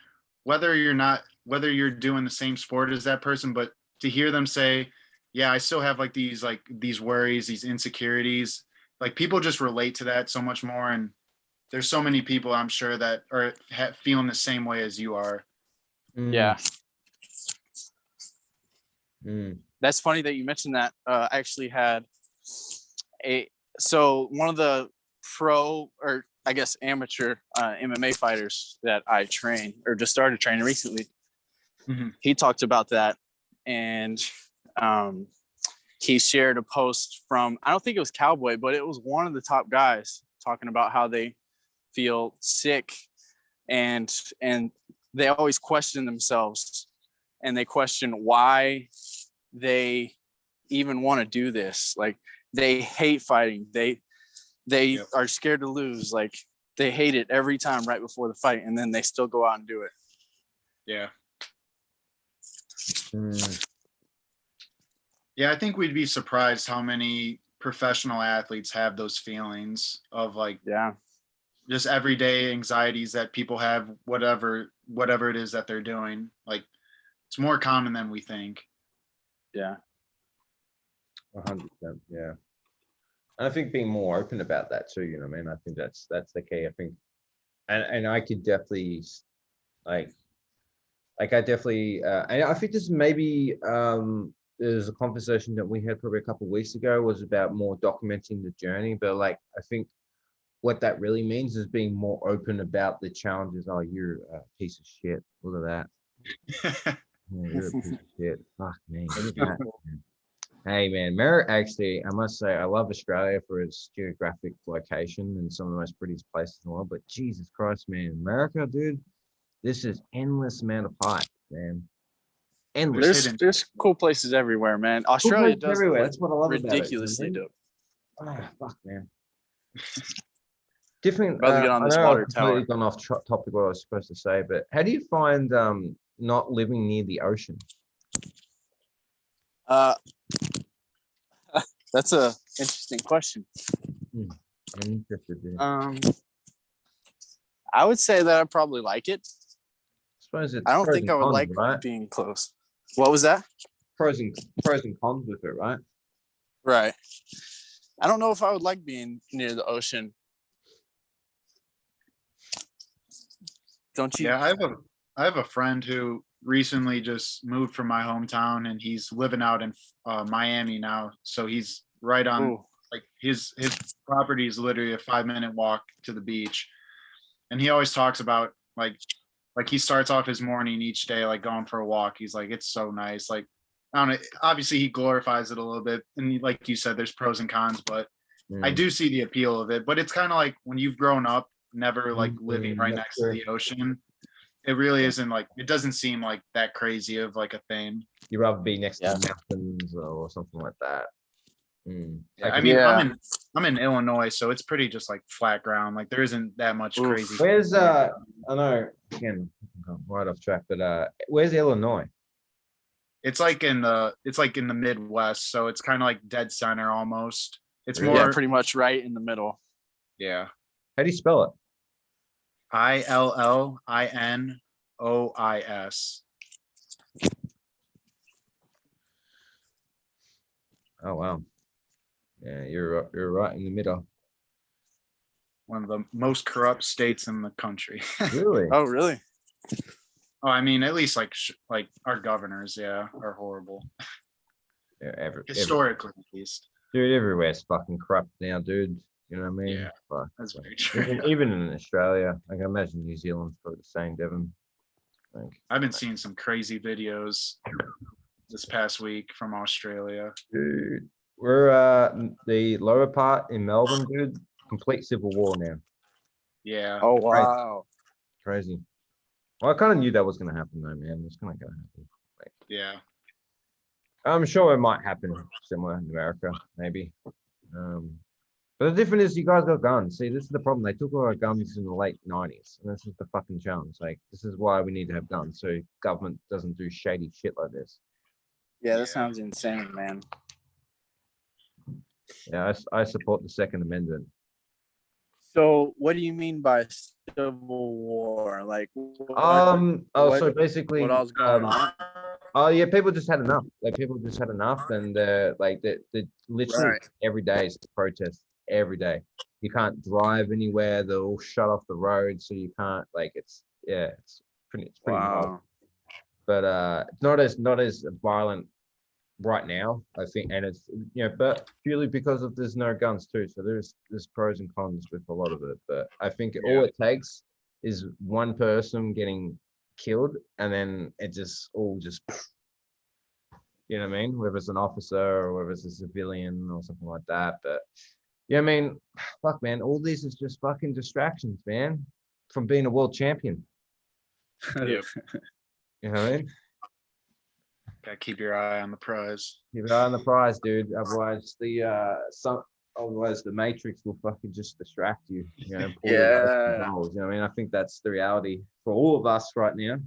whether you're doing the same sport as that person, but to hear them say, yeah, I still have like these worries, these insecurities, like people just relate to that so much more. And there's so many people, I'm sure, that are feeling the same way as you are. Yeah. Mm. That's funny that you mentioned that. I actually had so one of the pro, or I guess amateur MMA fighters that I train or just started training recently. He talked about that, and he shared a post from, I don't think it was Cowboy, but it was one of the top guys talking about how they feel sick, and they always question themselves, and they question why they even want to do this. Like they hate fighting. They are scared to lose. Like they hate it every time right before the fight, and then they still go out and do it. Yeah. Yeah, I think we'd be surprised how many professional athletes have those feelings of like, just everyday anxieties that people have, whatever it is that they're doing. Like it's more common than we think. Yeah. 100%. Yeah. And I think being more open about that too, you know what I mean? I think that's the key. I think, and I could definitely like I definitely, and I think this maybe, there's a conversation that we had probably a couple of weeks ago was about more documenting the journey, but like, I think what that really means is being more open about the challenges. Oh, you're a piece of shit. Look at that. Yeah, you're a piece of shit. Fuck me. Look at that, man. Hey man, actually, I must say, I love Australia for its geographic location and some of the most prettiest places in the world, but Jesus Christ, man, America, dude, this is endless amount of height, man. Endless. There's cool places everywhere, man. Australia does everywhere. look That's what I love ridiculously about it. dope. Ah, fuck, man. Different. About to get on this I know water I've completely tower. gone off topic what I was supposed to say, but how do you find not living near the ocean? That's a interesting question. I'm interested in. I would say that I probably like it. I suppose it's I don't pros think and I would cons, like right? being close. What was that? Pros and cons with it, right? Right. I don't know if I would like being near the ocean. Don't you? Yeah, I have a friend who recently just moved from my hometown, and he's living out in Miami now. So he's right on. Ooh. Like his property is literally a 5-minute walk to the beach, and he always talks about like he starts off his morning each day like going for a walk. He's like, it's so nice. Like I don't know. Obviously, he glorifies it a little bit, and like you said, there's pros and cons, but I do see the appeal of it. But it's kind of like when you've grown up, never like living right next to the ocean. It really isn't like, it doesn't seem like that crazy of like a thing. You'd rather be next to the mountains or something like that. Yeah, Okay. I mean, Yeah. I'm in Illinois, so it's pretty just like flat ground. Like there isn't that much Oof. crazy. Where's I know again, I'm right off track, but where's Illinois? It's like in the Midwest, so it's kind of like dead center almost. It's Really? Yeah, more, pretty much right in the middle. yeah. How do you spell it? Illinois. Oh wow. Yeah, you're right in the middle. One of the most corrupt states in the country. Really? Oh, really? Oh, I mean, at least like our governors, yeah, are horrible Yeah, historically, at least. dude, everywhere's fucking corrupt now, dude. You know what I mean? Yeah, Fuck. that's very true. Even in Australia, I can imagine New Zealand's probably the same, Devon. Like, I've been seeing some crazy videos this past week from Australia. dude, we're the lower part in Melbourne, dude. Complete civil war now. Yeah. Oh, wow. Crazy. Well, I kind of knew that was gonna happen, though, man. It's kind of gonna happen. Yeah. I'm sure it might happen similar in America, maybe. But the difference is you guys got guns. See, this is the problem. They took all our guns in the late 90s, and this is the fucking challenge. Like, this is why we need to have guns, so government doesn't do shady shit like this. Yeah, that sounds insane, man. Yeah, I support the Second Amendment. So, what do you mean by civil war? Like, So basically, what all's going on? oh yeah, people just had enough. Like people just had enough, and like the literally Right. every day is protests every day. You can't drive anywhere. They're all shut off the road, so you can't like it's pretty wild. Wow. But it's not as violent right now, I think, and it's but purely because of there's no guns too. So there's pros and cons with a lot of it. But I think all it takes is one person getting killed, and then it just all just you know what I mean, whether it's an officer or whether it's a civilian or something like that. But yeah, I mean, fuck man, all this is just fucking distractions, man, from being a world champion. Yeah. You know what I mean? Gotta keep your eye on the prize. Keep an eye on the prize, dude. Otherwise otherwise the matrix will fucking just distract you, and pull you away from Yeah. goals. You know what I mean? I think that's the reality for all of us right now,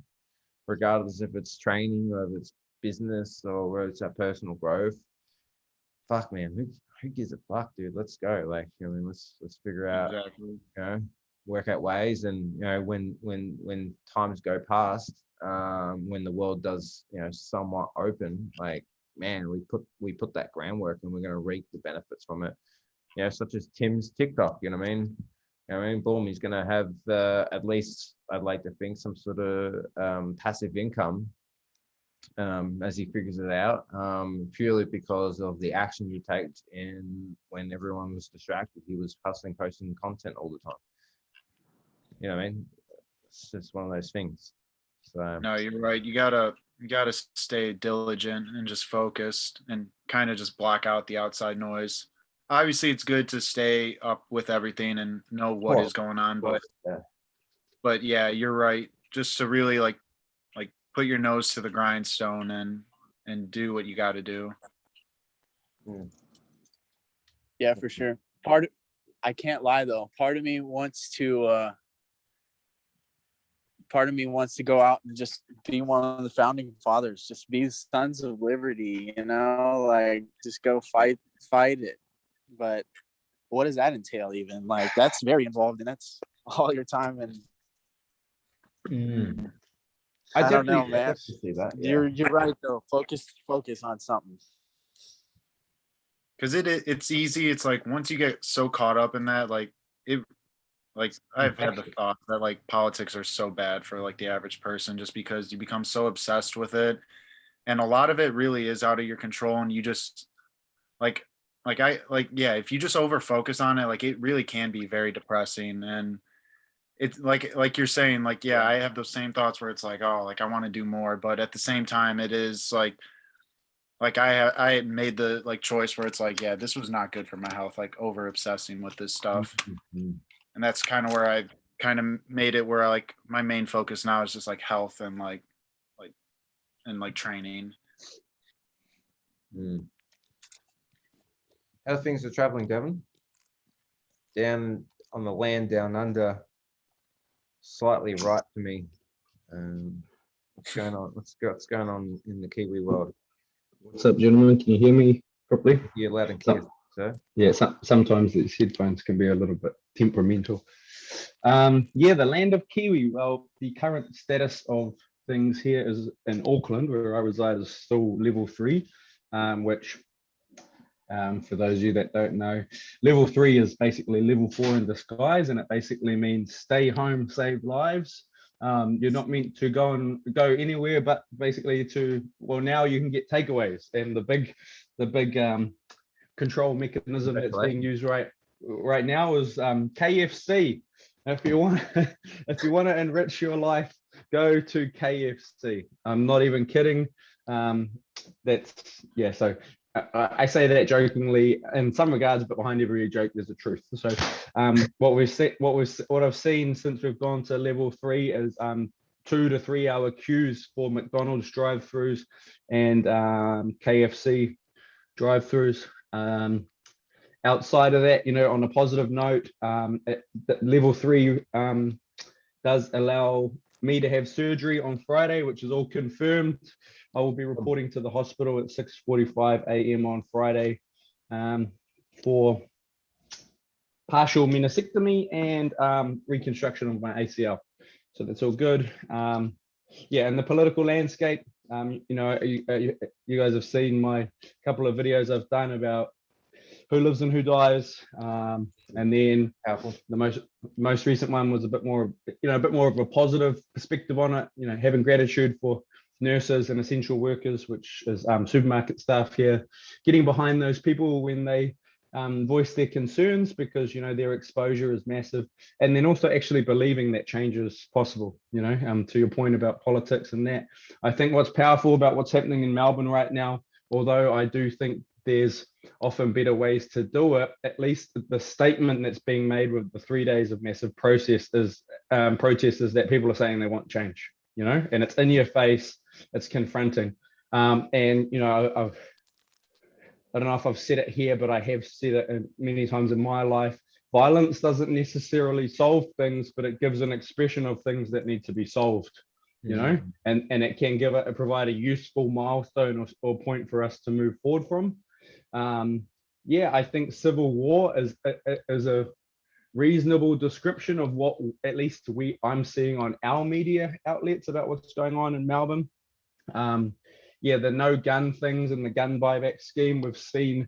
regardless if it's training or if it's business or whether it's our personal growth. Fuck man, who gives a fuck, dude? Let's go. Like, I mean, let's figure out, Exactly. work out ways, and when times go past, when the world does somewhat open, like man, we put that groundwork and we're going to reap the benefits from it, such as Tim's TikTok. You know what I mean? Boom, he's going to have at least, I'd like to think, some sort of passive income as he figures it out, purely because of the action he took. And when everyone was distracted, he was posting content all the time. You know what I mean? It's just one of those things. So No, you're right. You gotta stay diligent and just focused and kind of just block out the outside noise. Obviously, it's good to stay up with everything and know what is going on, but yeah, you're right. Just to really like put your nose to the grindstone and do what you got to do. Yeah, for sure. I can't lie though. Part of me wants to go out and just be one of the founding fathers, just be sons of liberty, like just go fight it. But what does that entail even? Like that's very involved and that's all your time and I don't know, man. See that. You're right though. Focus on something. Because it's easy. It's like once you get so caught up in that, like I've had the thought that like politics are so bad for like the average person just because you become so obsessed with it, and a lot of it really is out of your control, and you just if you just over focus on it, like it really can be very depressing. And it's like you're saying, like I have those same thoughts where it's like, oh, like I want to do more, but at the same time it is like I made the like choice where it's like, yeah, this was not good for my health, like over obsessing with this stuff. And that's kind of where I kind of made it where like my main focus now is just like health and like training. How things are traveling, Devon? Down on the land down under, slightly right to me. What's going on? What's going on in the Kiwi world? What's up, gentlemen? Can you hear me properly? You're loud and clear, sir. Yeah, sometimes these headphones can be a little bit temperamental. Yeah, the land of Kiwi. Well, the current status of things here is in Auckland, where I reside, is still level 3, which, for those of you that don't know, level 3 is basically level 4 in disguise, and it basically means stay home, save lives. You're not meant to go anywhere, but basically now you can get takeaways, and the big control mechanism that's being used right now is KFC. If you want to enrich your life, go to KFC. I'm not even kidding. So I say that jokingly in some regards, but behind every joke there's a truth. So what I've seen since we've gone to level 3 is 2 to 3 hour queues for McDonald's drive-throughs and KFC drive-throughs. Outside of that, on a positive note, level 3 does allow me to have surgery on Friday, which is all confirmed. I will be reporting to the hospital at 6:45 a.m. on Friday for partial meniscectomy and reconstruction of my ACL. So that's all good. Yeah, in the political landscape, you guys have seen my couple of videos I've done about who lives and who dies, and then the most recent one was a bit more of a positive perspective on it. Having gratitude for nurses and essential workers, which is supermarket staff here, getting behind those people when they voice their concerns, because their exposure is massive, and then also actually believing that change is possible. To your point about politics and that, I think what's powerful about what's happening in Melbourne right now, although I do think there's often better ways to do it, at least the statement that's being made with the 3 days of massive protest is that people are saying they want change, and it's in your face, it's confronting. And I don't know if I've said it here, but I have said it many times in my life. Violence doesn't necessarily solve things, but it gives an expression of things that need to be solved, and it can provide a useful milestone or point for us to move forward from. Yeah, I think civil war is a reasonable description of what at least I'm seeing on our media outlets about what's going on in Melbourne. Yeah, the no gun things and the gun buyback scheme, we've seen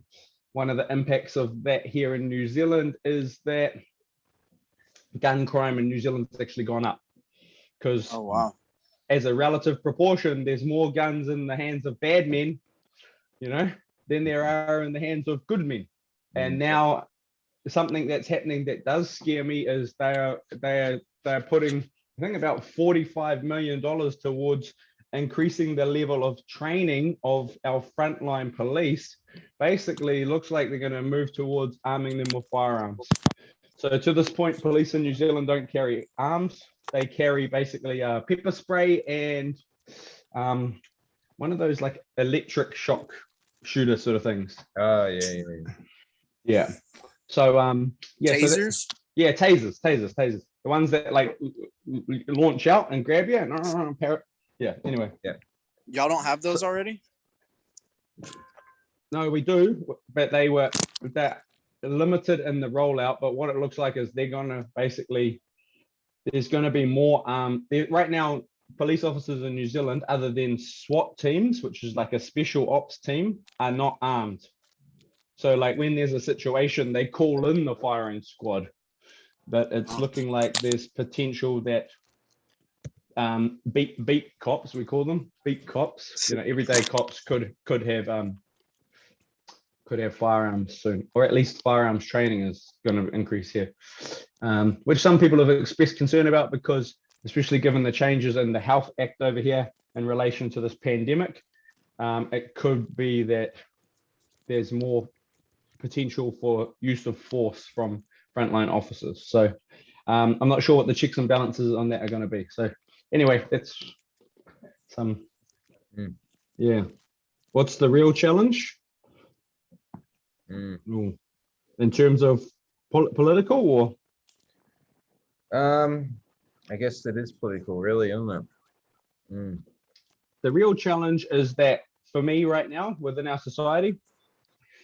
one of the impacts of that here in New Zealand is that gun crime in New Zealand's actually gone up, because as a relative proportion, there's more guns in the hands of bad men, than there are in the hands of good men. And now something that's happening that does scare me is they're putting, I think, about $45 million towards increasing the level of training of our frontline police. Basically, looks like they're going to move towards arming them with firearms. So to this point, police in New Zealand don't carry arms. They carry basically pepper spray and one of those like electric shock shooter sort of things. Oh yeah. So yeah, Tasers? tasers. The ones that like launch out and grab you. Yeah. Anyway. Yeah. Y'all don't have those already? No, we do, but they're limited in the rollout. But what it looks like is they're gonna basically, there's gonna be more. Right now, police officers in New Zealand, other than SWAT teams, which is like a special ops team, are not armed. So like when there's a situation, they call in the firing squad. But it's looking like there's potential that beat cops, we call them beat cops, everyday cops could have firearms soon, or at least firearms training is going to increase here, which some people have expressed concern about, because especially given the changes in the Health Act over here in relation to this pandemic, it could be that there's more potential for use of force from frontline officers. So I'm not sure what the checks and balances on that are going to be. So anyway, that's some, yeah. What's the real challenge? Ooh. In terms of political, or I guess it is political, really, isn't it? the real challenge is that for me right now within our society,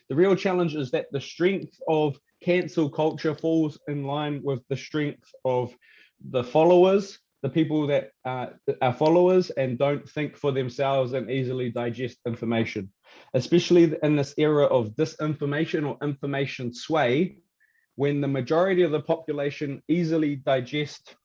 the real challenge is that the strength of cancel culture falls in line with the strength of the followers, the people that are followers and don't think for themselves and easily digest information, especially in this era of disinformation or information sway, when the majority of the population easily digest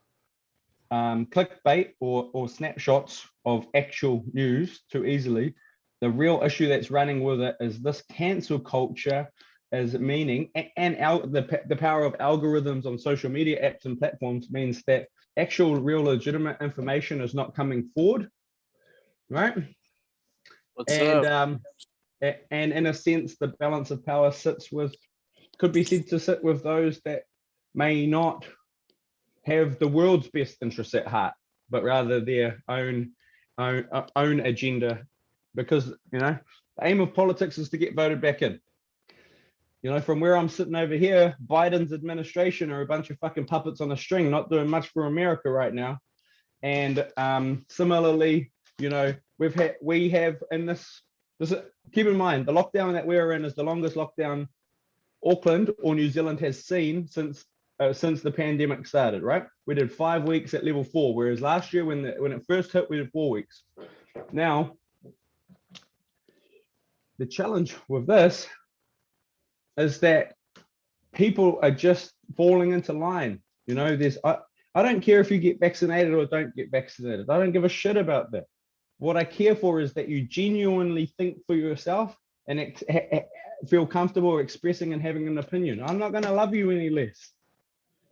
clickbait or snapshots of actual news too easily. The real issue that's running with it is this cancel culture, as meaning, and the power of algorithms on social media apps and platforms means that actual real legitimate information is not coming forward, right? What's And up? and in a sense, the balance of power could be said to sit with those that may not have the world's best interests at heart, but rather their own agenda, because the aim of politics is to get voted back in. From where I'm sitting over here, Biden's administration are a bunch of fucking puppets on a string, not doing much for America right now. And similarly, we have in this keep in mind, the lockdown that we're in is the longest lockdown Auckland or New Zealand has seen since the pandemic started, right? We did 5 weeks at level 4, whereas last year when it first hit, we did 4 weeks. Now, the challenge with this is that people are just falling into line. I don't care if you get vaccinated or don't get vaccinated. I don't give a shit about that. What I care for is that you genuinely think for yourself and feel comfortable expressing and having an opinion. I'm not going to love you any less.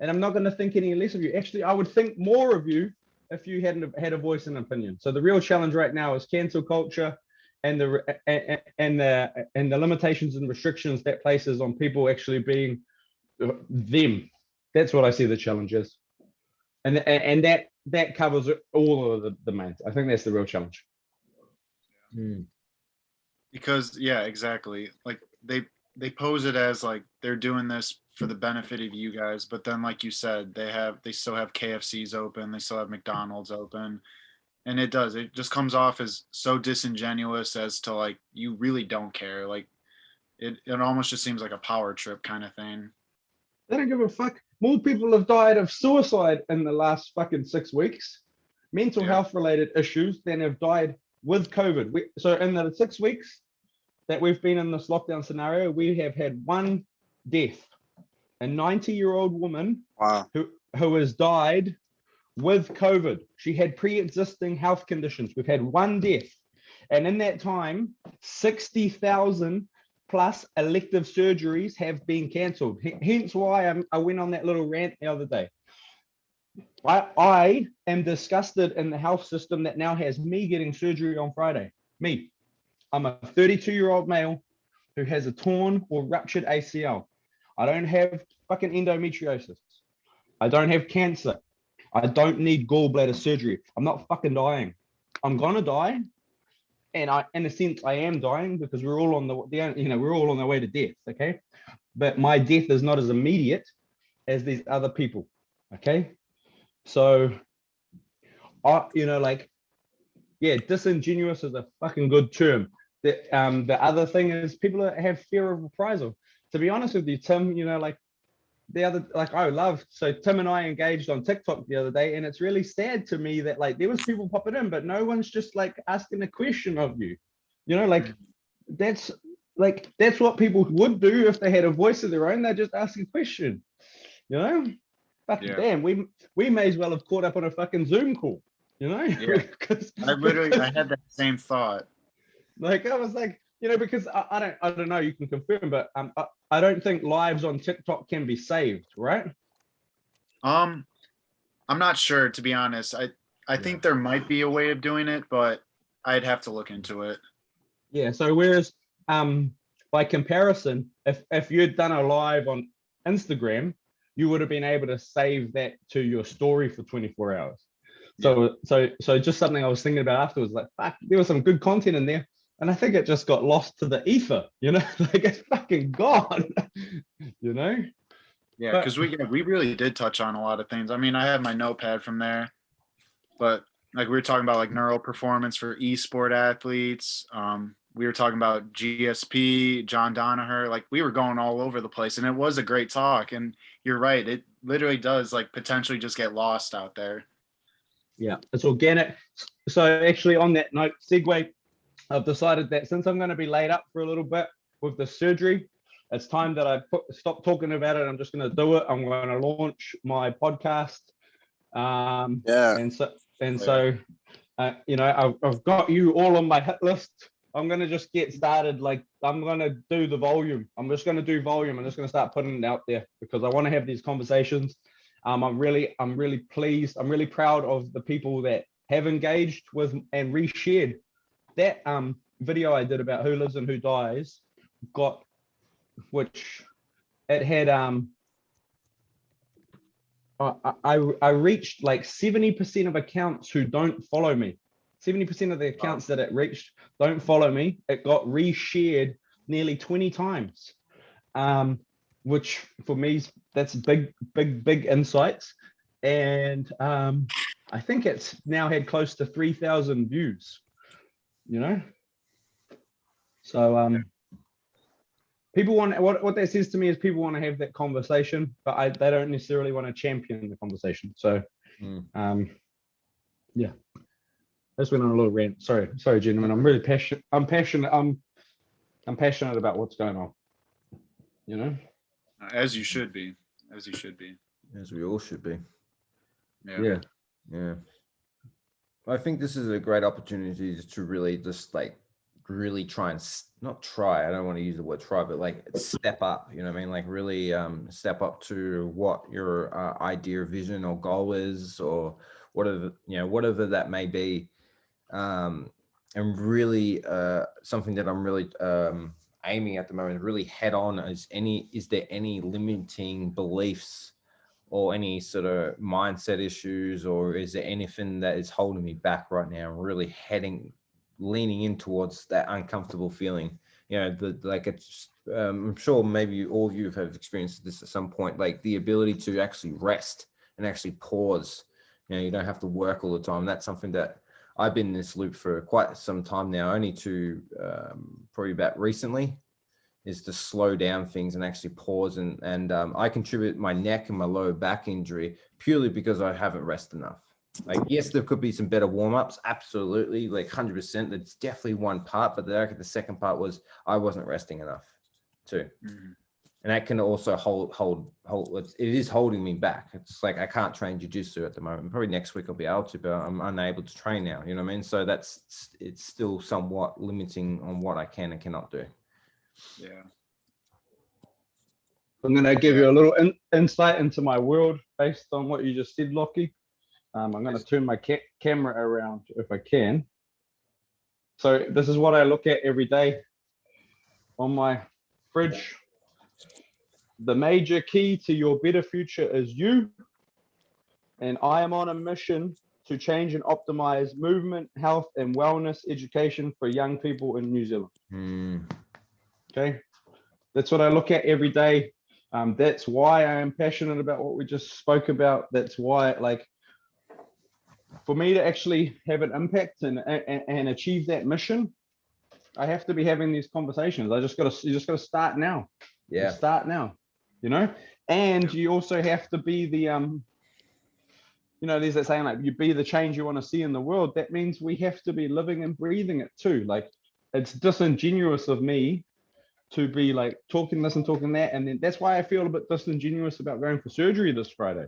And I'm not going to think any less of you. Actually, I would think more of you if you hadn't had a voice and opinion. So the real challenge right now is cancel culture and the limitations and restrictions that places on people actually being them. That's what I see the challenge is. And that covers all of the domains. I think that's the real challenge. Because yeah, exactly. Like they pose it as like they're doing this for the benefit of you guys, but then like you said, they still have KFCs open, they still have McDonald's open, and it just comes off as so disingenuous as to like you really don't care. Like it almost just seems like a power trip kind of thing. They don't give a fuck. More people have died of suicide in the last fucking 6 weeks, mental health related issues, than have died with COVID. So in the 6 weeks that we've been in this lockdown scenario, we have had one death, a 90-year-old woman who has died with COVID. She had pre-existing health conditions. We've had one death. And in that time, 60,000 plus elective surgeries have been cancelled. Hence why I went on that little rant the other day. I am disgusted in the health system that now has me getting surgery on Friday. Me. I'm a 32-year-old male who has a torn or ruptured ACL. I don't have fucking endometriosis. I don't have cancer. I don't need gallbladder surgery. I'm not fucking dying. I'm gonna die. And in a sense, I am dying because we're all on we're all on the way to death, okay? But my death is not as immediate as these other people, okay? So, disingenuous is a fucking good term. The other thing is people have fear of reprisal. To be honest with you, Tim, so Tim and I engaged on TikTok the other day, and it's really sad to me that there was people popping in, but no one's just asking a question of you. That's what people would do if they had a voice of their own. They just ask a question. Fucking damn, we may as well have caught up on a fucking Zoom call. Yeah. I had that same thought. I was because I don't know, you can confirm, but I don't think lives on TikTok can be saved, right? I'm not sure, to be honest. I think there might be a way of doing it, but I'd have to look into it. Yeah. So whereas by comparison, if you'd done a live on Instagram, you would have been able to save that to your story for 24 hours. So just something I was thinking about afterwards, fuck, there was some good content in there. And I think it just got lost to the ether, you know, like it's fucking gone, you know? Yeah, But- because we really did touch on a lot of things. I mean, I have my notepad from there, but like we were talking about like neural performance for esport athletes. We were talking about GSP, John Donaher. Like we were going all over the place, and it was a great talk. And you're right, it literally does like potentially just get lost out there. Yeah, it's organic. So actually, on that note, segue. I've decided that since I'm going to be laid up for a little bit with the surgery, it's time that I stop talking about it. I'm just going to do it. I'm going to launch my podcast. And so, you know, I've got you all on my hit list. I'm going to just get started. Like I'm going to do the volume. I'm just going to do volume. I'm just going to start putting it out there because I want to have these conversations. I'm really pleased. I'm really proud of the people that have engaged with and reshared that video I did about who lives and who dies. Which it had I reached like 70% of accounts who don't follow me. 70% of the accounts that it reached don't follow me. It got reshared nearly 20 times, which for me, that's big insights. And I think it's now had close to 3,000 views, you know? So people want, what that says to me is people want to have that conversation, but they don't necessarily want to champion the conversation. So yeah, that's went on a little rant. Sorry, gentlemen. I'm really passionate. I'm passionate about what's going on, you know? As you should be. As we all should be. Yeah. I think this is a great opportunity to really just like really try and not try, I don't want to use the word try, but like step up, you know what I mean? Like really step up to what your idea, vision or goal is, or whatever, you know, whatever that may be. And really something that I'm really aiming at the moment, really head on, is there any limiting beliefs or any sort of mindset issues, or is there anything that is holding me back right now? I'm really leaning in towards that uncomfortable feeling, you know, like it's I'm sure maybe all of you have experienced this at some point, like the ability to actually rest and actually pause. You know, you don't have to work all the time. That's something that I've been in this loop for quite some time now, only to probably about recently, is to slow down things and actually pause. And I contribute my neck and my lower back injury purely because I haven't rested enough. Like, yes, there could be some better warm-ups, absolutely, like 100%. That's definitely one part, but the second part was I wasn't resting enough too. And that can also it is holding me back. It's like I can't train jiu-jitsu at the moment. Probably next week I'll be able to, but I'm unable to train now, you know what I mean? So it's still somewhat limiting on what I can and cannot do. Yeah. I'm going to give you a little insight into my world based on what you just said, Lockie. I'm going to turn my camera around if I can. So this is what I look at every day on my fridge. The major key to your better future is you. And I am on a mission to change and optimize movement, health, and wellness education for young people in New Zealand. Okay. That's what I look at every day. That's why I am passionate about what we just spoke about. That's why, like, for me to actually have an impact and achieve that mission, I have to be having these conversations. You just got to start now. Yeah. Start now, you know? And you also have to be the, you know, there's that saying, like, you be the change you want to see in the world. That means we have to be living and breathing it too. Like, it's disingenuous of me to be like talking this and talking that. And then that's why I feel a bit disingenuous about going for surgery this Friday.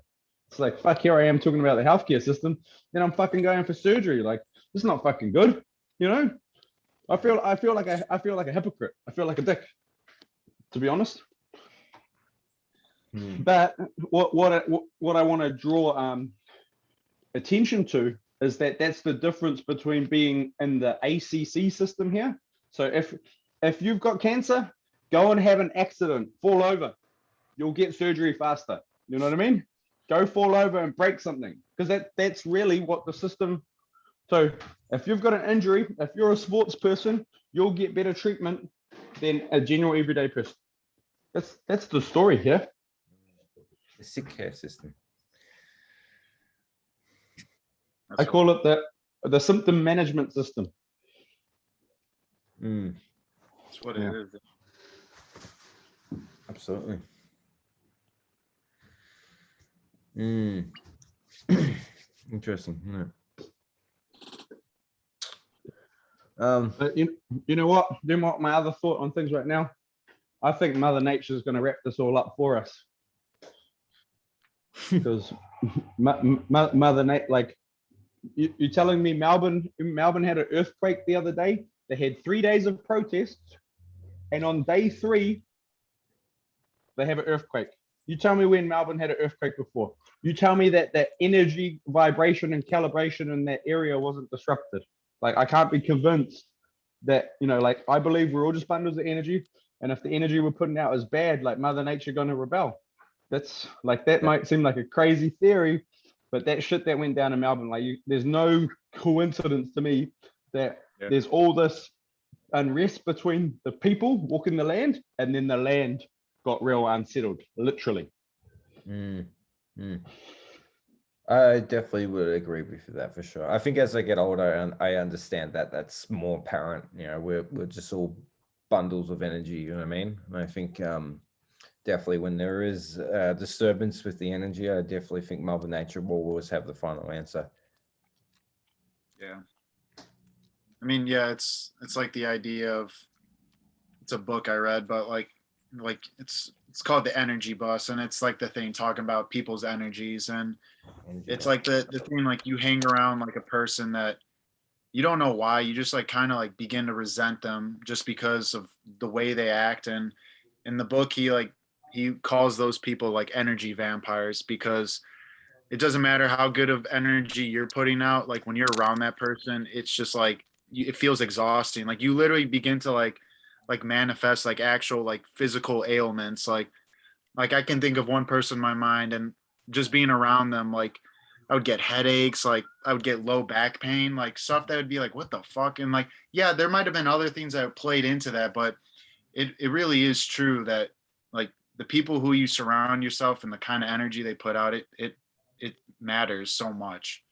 It's like, fuck, here I am talking about the healthcare system, then I'm fucking going for surgery. Like, this is not fucking good, you know? I feel like a hypocrite. I feel like a dick, to be honest. But what I want to draw attention to is that that's the difference between being in the ACC system here. So if you've got cancer, go and have an accident, fall over, you'll get surgery faster. You know what I mean? Go fall over and break something, because that's really what the system. So if you've got an injury, if you're a sports person, you'll get better treatment than a general everyday person. That's the story here. The sick care system. I call it the symptom management system. That's what it is. Absolutely. Interesting. But you know what? My other thought on things right now, I think Mother Nature is going to wrap this all up for us. Because Mother Nature, like, you're telling me Melbourne had an earthquake the other day. They had 3 days of protests, and on day 3, they have an earthquake. You tell me when Melbourne had an earthquake before. You tell me that energy, vibration, and calibration in that area wasn't disrupted. Like, I can't be convinced that, like, I believe we're all just bundles of energy, and if the energy we're putting out is bad, like, Mother Nature going to rebel. That's like, that might seem like a crazy theory, but that shit that went down in Melbourne, like, there's no coincidence to me that there's all this unrest between the people walking the land, and then the land got real unsettled, literally. I definitely would agree with that for sure. I think as I get older, and I understand that that's more apparent. We're just all bundles of energy. You know what I mean? And I think definitely when there is disturbance with the energy, I definitely think Mother Nature will always have the final answer. Yeah. I mean, yeah, it's like the idea of, it's a book I read, but like it's called the energy bus, and it's like the thing talking about people's energies, and it's like the thing, like, you hang around like a person that you don't know why, you just like kind of like begin to resent them just because of the way they act. And in the book, he calls those people like energy vampires, because it doesn't matter how good of energy you're putting out, like when you're around that person, it's just like it feels exhausting. Like, you literally begin to like manifest like actual like physical ailments. Like I can think of one person in my mind, and just being around them, like I would get headaches, like I would get low back pain, like stuff that would be like, what the fuck? And like, yeah, there might have been other things that played into that, but it really is true that like the people who you surround yourself and the kind of energy they put out, it matters so much.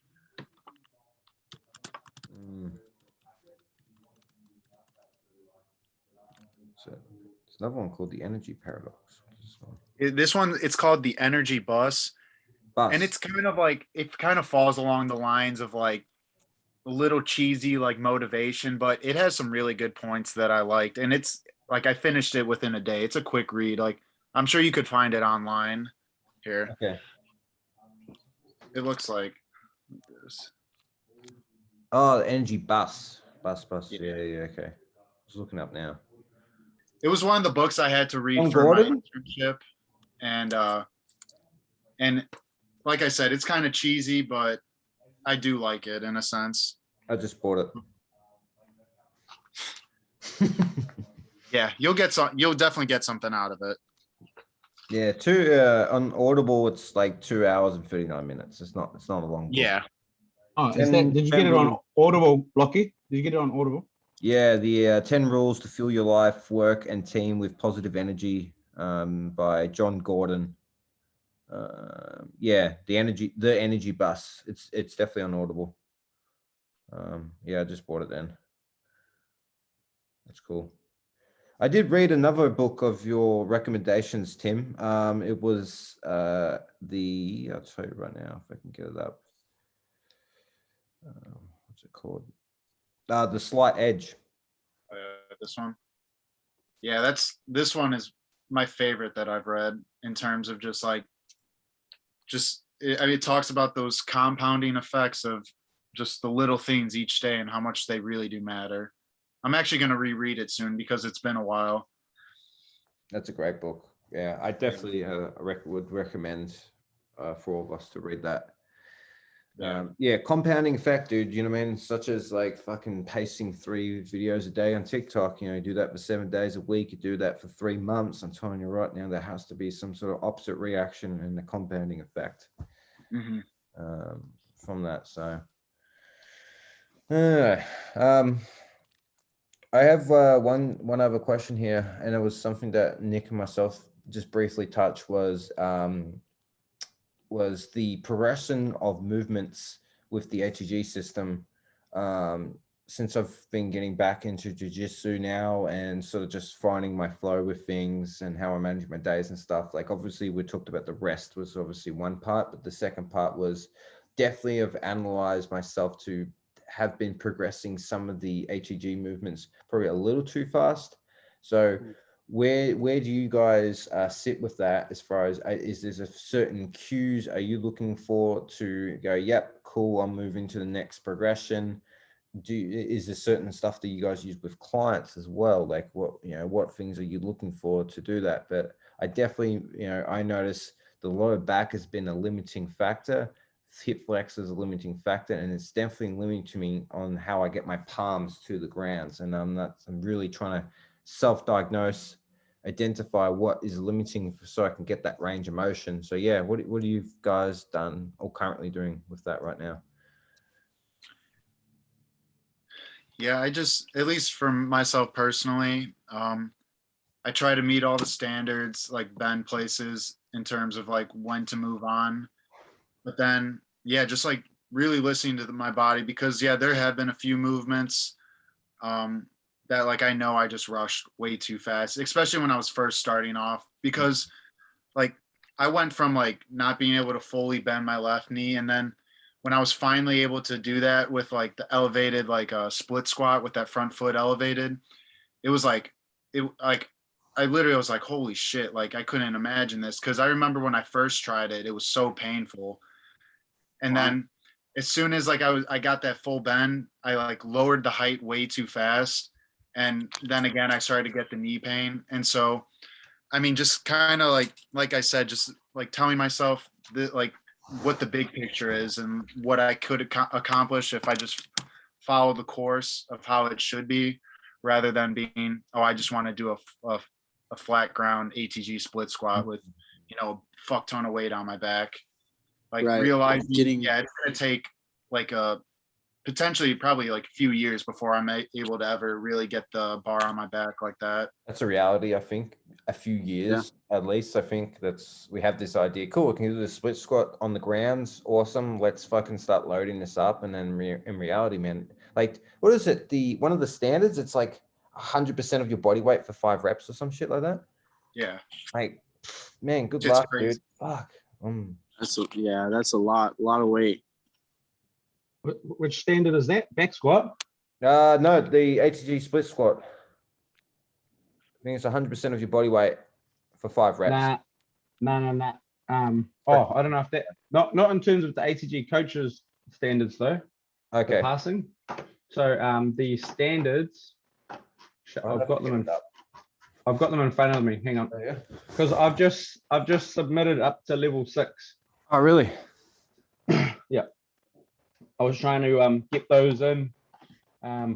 So there's another one called the energy paradox. This one, it's called the energy bus. And it's kind of like, it kind of falls along the lines of like a little cheesy like motivation, but it has some really good points that I liked. And it's like, I finished it within a day. It's a quick read. Like, I'm sure you could find it online here. Okay. It looks like this. Oh, the energy bus. Yeah, okay. I was looking up now. It was one of the books I had to read for my internship. And like I said, it's kind of cheesy, but I do like it in a sense. I just bought it. Yeah, you'll definitely get something out of it. Yeah, on Audible, it's like 2 hours and 39 minutes. It's not a long book. Yeah. Oh, did you get it on Audible, Lockie? Did you get it on Audible? Yeah, the 10 Rules to Fuel Your Life, Work, and Team with Positive Energy by John Gordon. Yeah, the energy bus. It's definitely on Audible. Yeah, I just bought it then. That's cool. I did read another book of your recommendations, Tim. It was I'll tell you right now if I can get it up. What's it called? The Slight Edge. This one. Yeah, this one is my favorite that I've read in terms of just like, it talks about those compounding effects of just the little things each day and how much they really do matter. I'm actually going to reread it soon because it's been a while. That's a great book. Yeah, I definitely would recommend for all of us to read that. Yeah, compounding effect, dude. You know what I mean? Such as like fucking pasting 3 videos a day on TikTok. You do that for 7 days a week. You do that for 3 months. I'm telling you right now, there has to be some sort of opposite reaction and the compounding effect from that. So, I have one other question here, and it was something that Nick and myself just briefly touched was the progression of movements with the ATG system. Since I've been getting back into jiu-jitsu now and sort of just finding my flow with things and how I manage my days and stuff, like obviously we talked about the rest was obviously one part, but the second part was definitely have analyzed myself to have been progressing some of the ATG movements probably a little too fast. So where do you guys sit with that as far as is there a certain cues are you looking for to go, yep, cool, I'm moving to the next progression? Is there certain stuff that you guys use with clients as well? Like what things are you looking for to do that? But I definitely, I notice the lower back has been a limiting factor. Hip flex is a limiting factor, and it's definitely limiting to me on how I get my palms to the grounds. And I'm really trying to self-diagnose, identify what is limiting so I can get that range of motion. So yeah, what have you guys done or currently doing with that right now? Yeah, I just, at least for myself personally, I try to meet all the standards, like bend places in terms of like when to move on. But then, yeah, just like really listening to my body, because yeah, there have been a few movements that like I know I just rushed way too fast, especially when I was first starting off, because like I went from like not being able to fully bend my left knee, and then when I was finally able to do that with like the elevated like a split squat with that front foot elevated, it was like I literally was like, holy shit, like I couldn't imagine this, because I remember when I first tried it, it was so painful. And then as soon as like I got that full bend, I like lowered the height way too fast. And then again, I started to get the knee pain. And so, I mean, just kind of like I said, just like telling myself that like what the big picture is and what I could accomplish if I just follow the course of how it should be, rather than being, oh, I just want to do a flat ground ATG split squat with, fuck ton of weight on my back. Like Right. realizing, yeah, it's gonna take like potentially probably like a few years before I'm able to ever really get the bar on my back like that. That's a reality. I think a few years at least. I think we have this idea. Cool, we can do the split squat on the grounds. Awesome. Let's fucking start loading this up. And then in reality, man, like what is it? One of the standards, it's like 100% of your body weight for 5 reps or some shit like that. Yeah. Like, man, good It's luck, crazy. dude. Fuck. That's a lot of weight. Which standard is that? Back squat? No, the ATG split squat. I think it's 100% of your body weight for 5 reps. Nah. I don't know if that not in terms of the ATG coaches standards though. Okay. The passing. So the standards. I've got them in front of me. Hang on, because I've just submitted up to level 6. Oh, really? Yeah. I was trying to get those in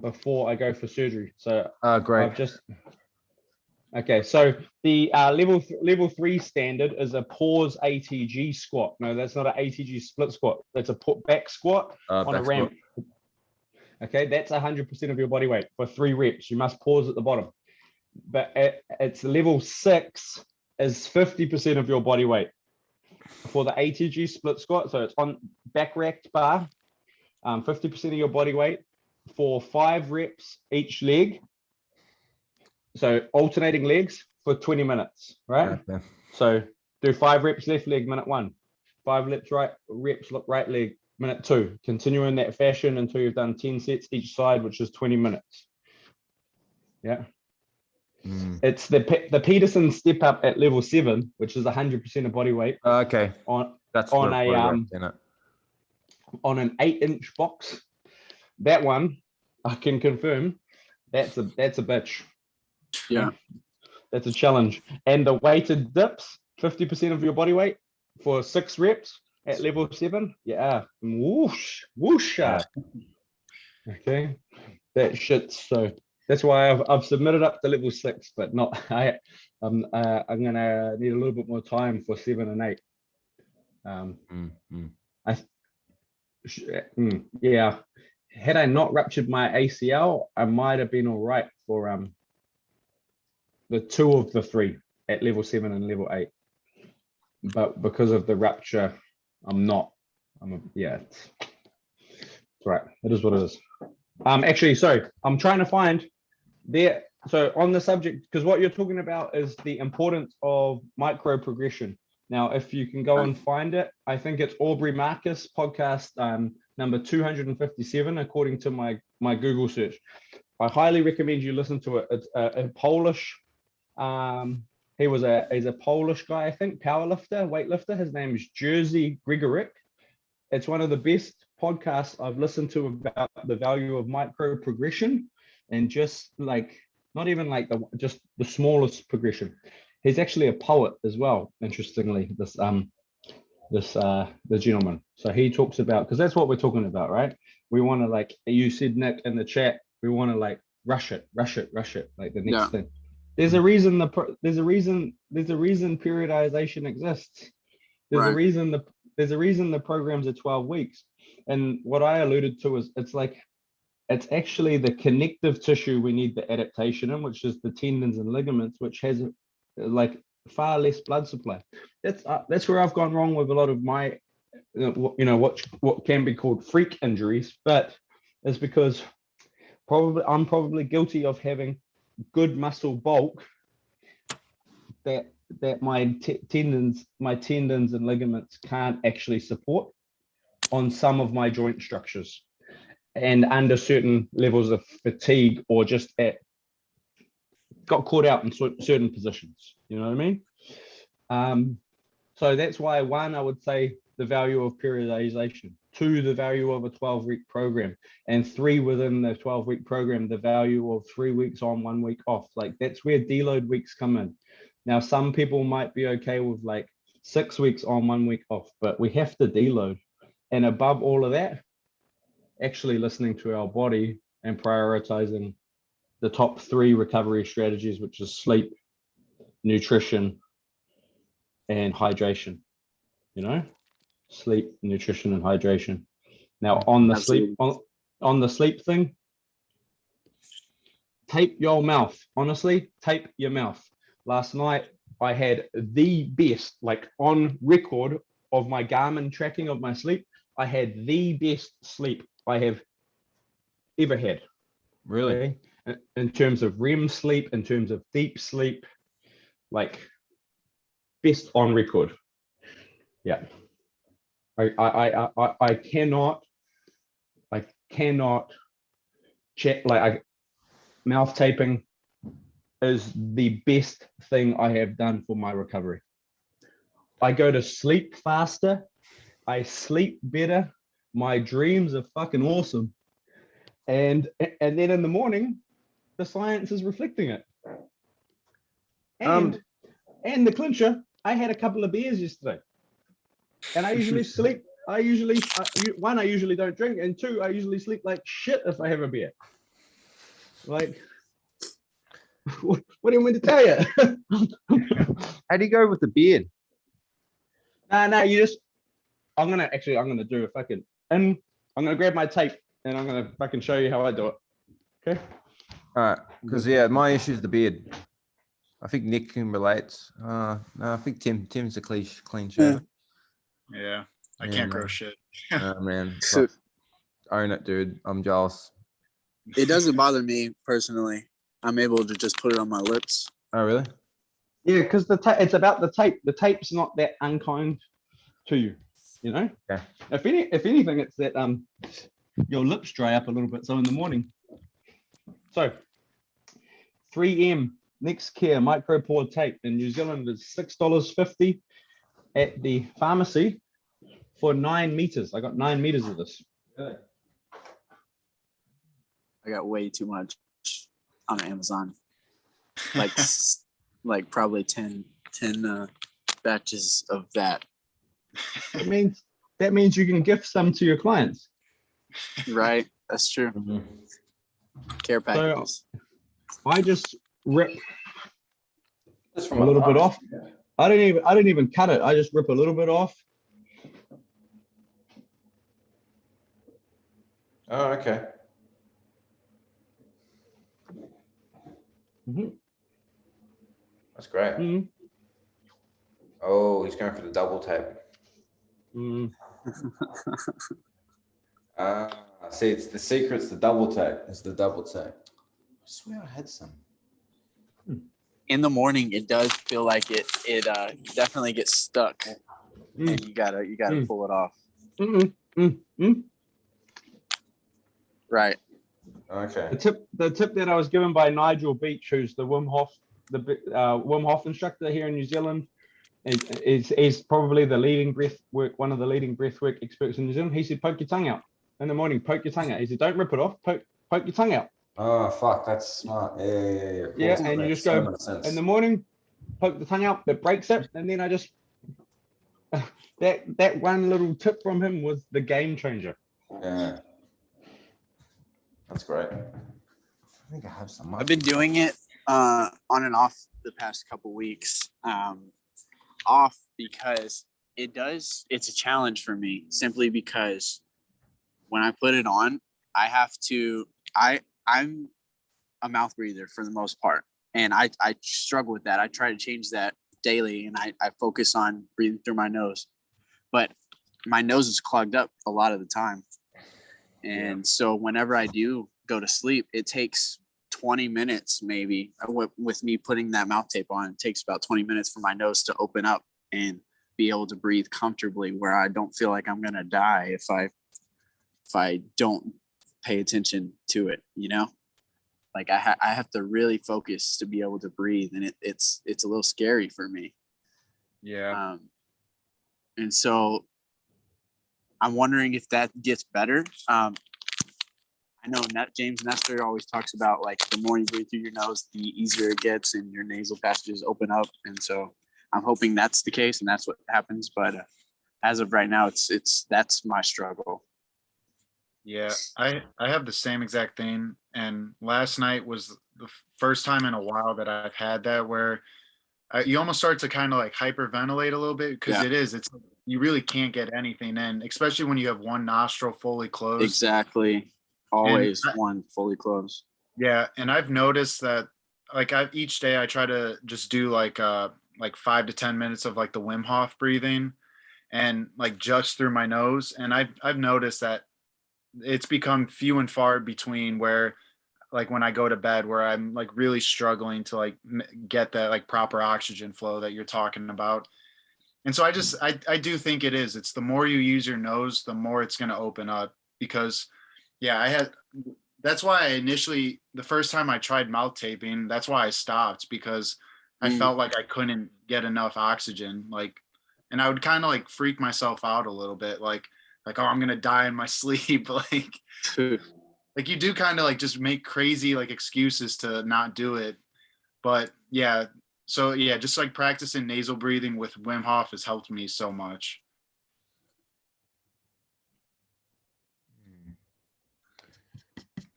before I go for surgery. So great. Okay, so the level 3 standard is a pause ATG squat. No, that's not an ATG split squat. That's a put back squat on a ramp. Squat. Okay, that's 100% of your body weight for 3 reps. You must pause at the bottom. But it's level 6 is 50% of your body weight for the ATG split squat. So it's on back racked bar, 50% of your body weight for 5 reps each leg. So alternating legs for 20 minutes, right? Okay. So do 5 reps left leg, minute 1, 5 reps right leg, minute 2. Continue in that fashion until you've done 10 sets each side, which is 20 minutes. Yeah. It's the Peterson step up at level 7, which is 100% of body weight. Okay. That's on an 8-inch box. That one I can confirm. That's a bitch. Yeah. That's a challenge. And the weighted dips, 50% of your body weight for 6 reps at level 7. Yeah. Whoosh. Yeah. Okay. That shit. So that's why I've submitted up to level 6, but not I'm gonna need a little bit more time for 7 and 8. Yeah. Had I not ruptured my ACL, I might have been all right for the 2 of the 3 at level 7 and level 8. But because of the rupture, I'm not. Yeah, it's right. It is what it is. Actually, sorry, I'm trying to find there. So on the subject, because what you're talking about is the importance of micro progression. Now, if you can go and find it, I think it's Aubrey Marcus podcast number 257, according to my Google search. I highly recommend you listen to it. It's a Polish. He's a Polish guy, I think, powerlifter, weightlifter. His name is Jerzy Grigorik. It's one of the best podcasts I've listened to about the value of micro progression, and just like not even like just the smallest progression. He's actually a poet as well, interestingly, this the gentleman. So he talks about, because that's what we're talking about, right? We want to, like you said, Nick, in the chat, we want to like rush it, like the next thing. There's a reason there's a reason periodization exists. There's a reason the programs are 12 weeks. And what I alluded to is it's actually the connective tissue we need the adaptation in, which is the tendons and ligaments, which has like far less blood supply. That's where I've gone wrong with a lot of my what can be called freak injuries, but it's because I'm probably guilty of having good muscle bulk that my tendons and ligaments can't actually support on some of my joint structures, and under certain levels of fatigue, or just got caught out in certain positions. You know what I mean? So that's why, 1, I would say the value of periodization, 2, the value of a 12-week program, and 3, within the 12-week program, the value of 3 weeks on, 1 week off. Like, that's where deload weeks come in. Now, some people might be okay with like 6 weeks on, 1 week off, but we have to deload. And above all of that, actually listening to our body and prioritizing the top 3 recovery strategies, which is sleep, nutrition, and hydration. Sleep, nutrition, and hydration. Now, on the sleep, on the sleep thing, tape your mouth. Honestly, tape your mouth. Last night, I had the best, like on record of my Garmin tracking of my sleep, I had the best sleep I have ever had. Really? Okay? In terms of REM sleep, in terms of deep sleep, like best on record. Yeah. I cannot check, like mouth taping is the best thing I have done for my recovery. I go to sleep faster. I sleep better. My dreams are fucking awesome. And then in the morning, the science is reflecting it. And the clincher, I had a couple of beers yesterday. And I usually sleep. I usually don't drink, and 2, I usually sleep like shit if I have a beer. Like, what do you want me to tell you? How do you go with the beard? No, you just. I'm gonna do a fucking. And I'm gonna grab my tape and I'm gonna fucking show you how I do it. Okay. All right, because my issue is the beard. I think Nick can relate. No, I think Tim's a clean shaven. Yeah, I can't grow shit. Oh man, So own it, dude. I'm jealous. it doesn't bother me personally. I'm able to just put it on my lips. Oh really? Yeah, because it's about the tape. The tape's not that unkind to you, Yeah. If anything, it's that your lips dry up a little bit. So in the morning. So 3M Next Care micropore tape in New Zealand is $6.50 at the pharmacy for 9 meters. I got 9 meters of this. I got way too much on Amazon. Like probably 10 batches of that. That means you can gift some to your clients. Right. That's true. Mm-hmm. Care packages. So I just rip a little bit off. I didn't even cut it. I just rip a little bit off. Oh, okay. That's great. Mhm. Oh, he's going for the double tap. Mm. See, it's the secret's the double tap. It's the double tap. I swear I had some. In the morning, it does feel like it definitely gets stuck, and you gotta pull it off. Right. Okay. The tip that I was given by Nigel Beach, who's the Wim Hof instructor here in New Zealand, is probably the leading one of the leading breathwork experts in New Zealand. He said, poke your tongue out in the morning. Poke your tongue out. He said, don't rip it off. Poke your tongue out. Oh fuck, that's smart. Yeah, and you just go in the morning, poke the tongue out. It breaks it, and then I just that one little tip from him was the game changer. Yeah, that's great. I think I have some. I've been doing it on and off the past couple weeks. Off because it's a challenge for me, simply because when I put it on, I'm a mouth breather for the most part, and I struggle with that. I try to change that daily, and I focus on breathing through my nose, but my nose is clogged up a lot of the time. And so whenever I do go to sleep, it takes 20 minutes maybe with me putting that mouth tape on. It takes about 20 minutes for my nose to open up and be able to breathe comfortably, where I don't feel like I'm going to die if I don't pay attention to it, you know? Like I have to really focus to be able to breathe, and it's a little scary for me. Yeah. And so I'm wondering if that gets better. I know James Nestor always talks about, like, the more you breathe through your nose, the easier it gets and your nasal passages open up. And so I'm hoping that's the case and that's what happens. But as of right now, that's my struggle. Yeah, I have the same exact thing. And last night was the first time in a while that I've had that, where you almost start to kind of like hyperventilate a little bit, because it's you really can't get anything in, especially when you have one nostril fully closed. Exactly. Always one fully closed. Yeah, and I've noticed that, like, each day I try to just do like 5 to 10 minutes of like the Wim Hof breathing, and like just through my nose. And I've noticed that it's become few and far between where, like, when I go to bed, where I'm like really struggling to like get that like proper oxygen flow that you're talking about. And so I do think it's the more you use your nose, the more it's going to open up. Because that's why I initially, the first time I tried mouth taping, that's why I stopped, because I felt like I couldn't get enough oxygen. Like, and I would kind of like freak myself out a little bit, like, oh, I'm going to die in my sleep. Like you do kind of like just make crazy like excuses to not do it. But yeah, so yeah, just like practicing nasal breathing with Wim Hof has helped me so much.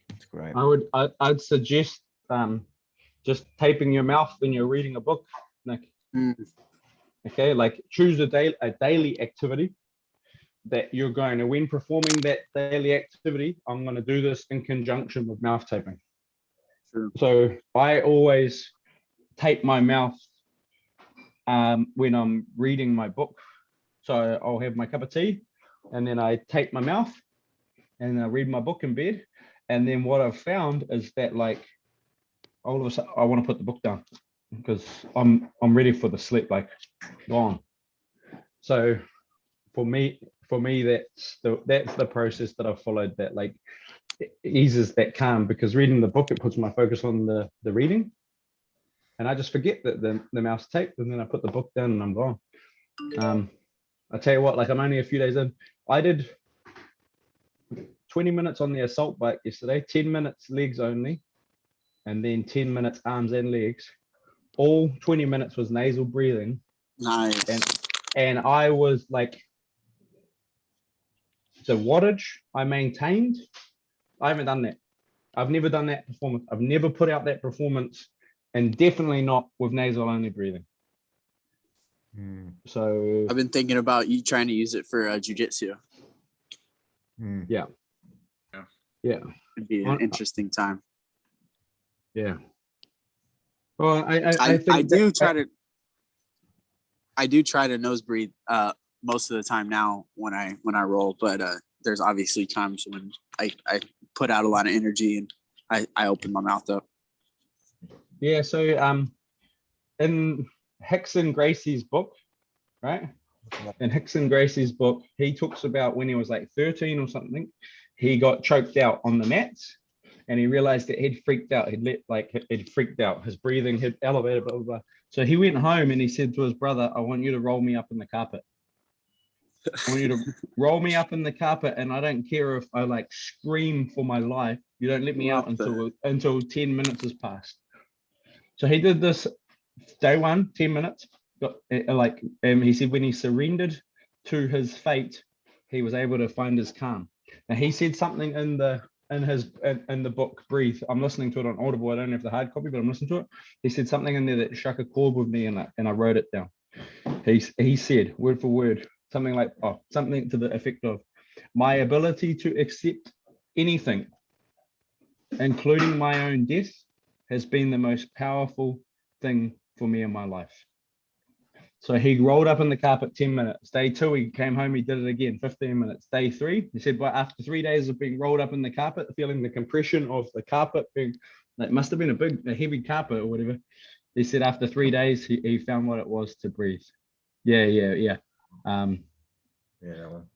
That's great. I'd suggest just taping your mouth when you're reading a book, Nick. Okay, like choose a daily activity that you're going to, when performing that daily activity, I'm going to do this in conjunction with mouth taping. Sure. So I always tape my mouth when I'm reading my book. So I'll have my cup of tea, and then I tape my mouth, and I read my book in bed. And then what I've found is that, like, all of a sudden I want to put the book down, because I'm ready for the sleep, like, gone. So for me, that's the process that I've followed, that like eases that calm, because reading the book, it puts my focus on the reading, and I just forget that the mouth's taped, and then I put the book down and I'm gone. I tell you what, like, I'm only a few days in. I did 20 minutes on the assault bike yesterday, 10 minutes legs only, and then 10 minutes arms and legs. All 20 minutes was nasal breathing. Nice. And I was like, the wattage I maintained, I haven't done that. I've never done that performance. I've never put out that performance, and definitely not with nasal only breathing. So I've been thinking about you trying to use it for jiu-jitsu. Yeah. It'd be an interesting time. Yeah. Well, I think I do that- try to nose breathe most of the time now when I roll, but there's obviously times when I put out a lot of energy and I open my mouth up. Yeah, so in Hickson Gracie's book, right? In Hickson Gracie's book, he talks about when he was like 13 or something, he got choked out on the mats, and he realized that he'd freaked out. He'd freaked out. His breathing had elevated, blah, blah, blah. So he went home and he said to his brother, I want you to roll me up in the carpet. I want you to roll me up in the carpet, and I don't care if I like scream for my life. You don't let me out until 10 minutes has passed. So he did this day one, 10 minutes. He said when he surrendered to his fate, he was able to find his calm. Now he said something in the book Breathe. I'm listening to it on Audible. I don't have the hard copy, but I'm listening to it. He said something in there that struck a chord with me, and I wrote it down. He said word for word something like something to the effect of, my ability to accept anything, including my own death, has been the most powerful thing for me in my life. So he rolled up in the carpet 10 minutes. Day 2, he came home, he did it again, 15 minutes. Day 3, he said, but after 3 days of being rolled up in the carpet, feeling the compression of the carpet being, it must have been a heavy carpet or whatever. He said after 3 days, he found what it was to breathe. Yeah. Yeah, that one.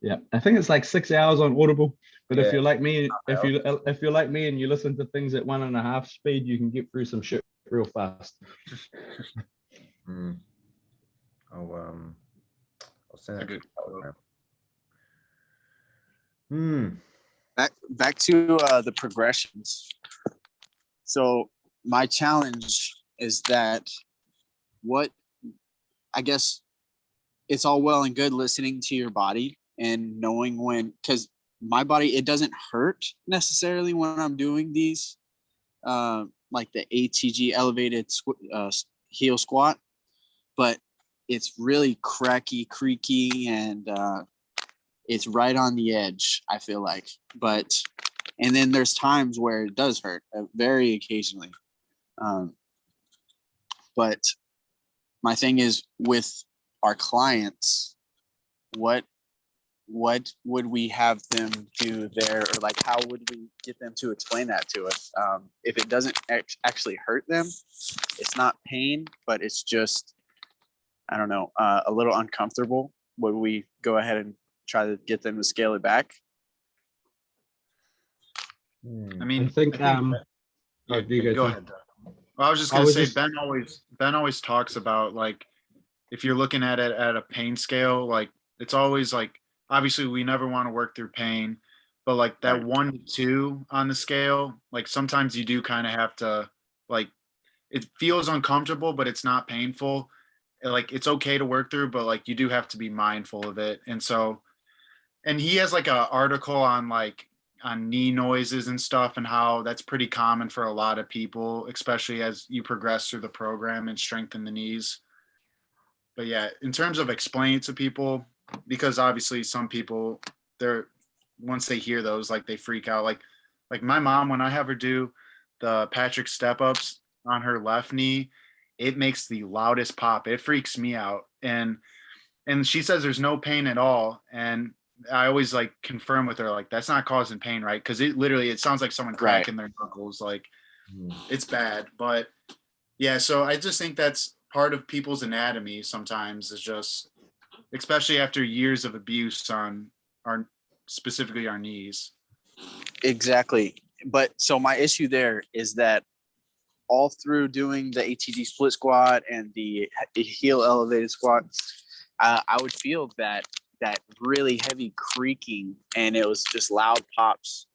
Yeah, I think it's like 6 hours on Audible. But Yeah. if you're like me, if you're like me and you listen to things at 1.5 speed, you can get through some shit real fast. I'll send That's a it. good Back to the progressions. So my challenge is that I guess it's all well and good listening to your body and knowing when, because my body, it doesn't hurt necessarily when I'm doing these, like the ATG elevated heel squat, but it's really cracky, creaky, and it's right on the edge, I feel like. And then there's times where it does hurt, very occasionally. But my thing is with our clients, what would we have them do there, or like how would we get them to explain that to us? If it doesn't actually hurt them, it's not pain, but it's just, I don't know, a little uncomfortable, would we go ahead and try to get them to scale it back? I mean, I think go go ahead. Well, I was just gonna say, Ben always talks about, like, if you're looking at it at a pain scale, like it's always like, obviously we never want to work through pain, but like that Right. 1 to 2 on the scale, like sometimes you do kind of have to, like, it feels uncomfortable, but it's not painful. Like it's okay to work through, but like you do have to be mindful of it. And he has like a article on knee noises and stuff, and how that's pretty common for a lot of people, especially as you progress through the program and strengthen the knees. But yeah, in terms of explaining to people, because obviously some people, once they hear those, like they freak out. Like my mom, when I have her do the Patrick step ups on her left knee, it makes the loudest pop. It freaks me out. And she says there's no pain at all. And I always like confirm with her, like, that's not causing pain, right? Because it sounds like someone cracking their knuckles. Like, it's bad. But yeah, so I just think that's part of people's anatomy sometimes, is just, especially after years of abuse on specifically our knees. Exactly. But so my issue there is that all through doing the ATG split squat and the heel elevated squat, I would feel that really heavy creaking, and it was just loud pops,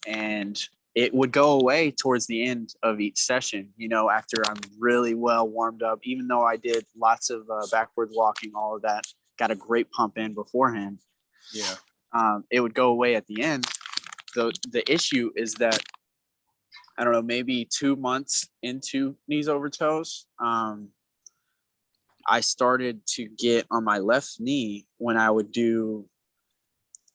and it would go away towards the end of each session, after I'm really well warmed up, even though I did lots of backwards walking, all of that, got a great pump in beforehand. Yeah. It would go away at the end. The issue is that, I don't know, maybe 2 months into knees over toes, I started to get on my left knee when I would do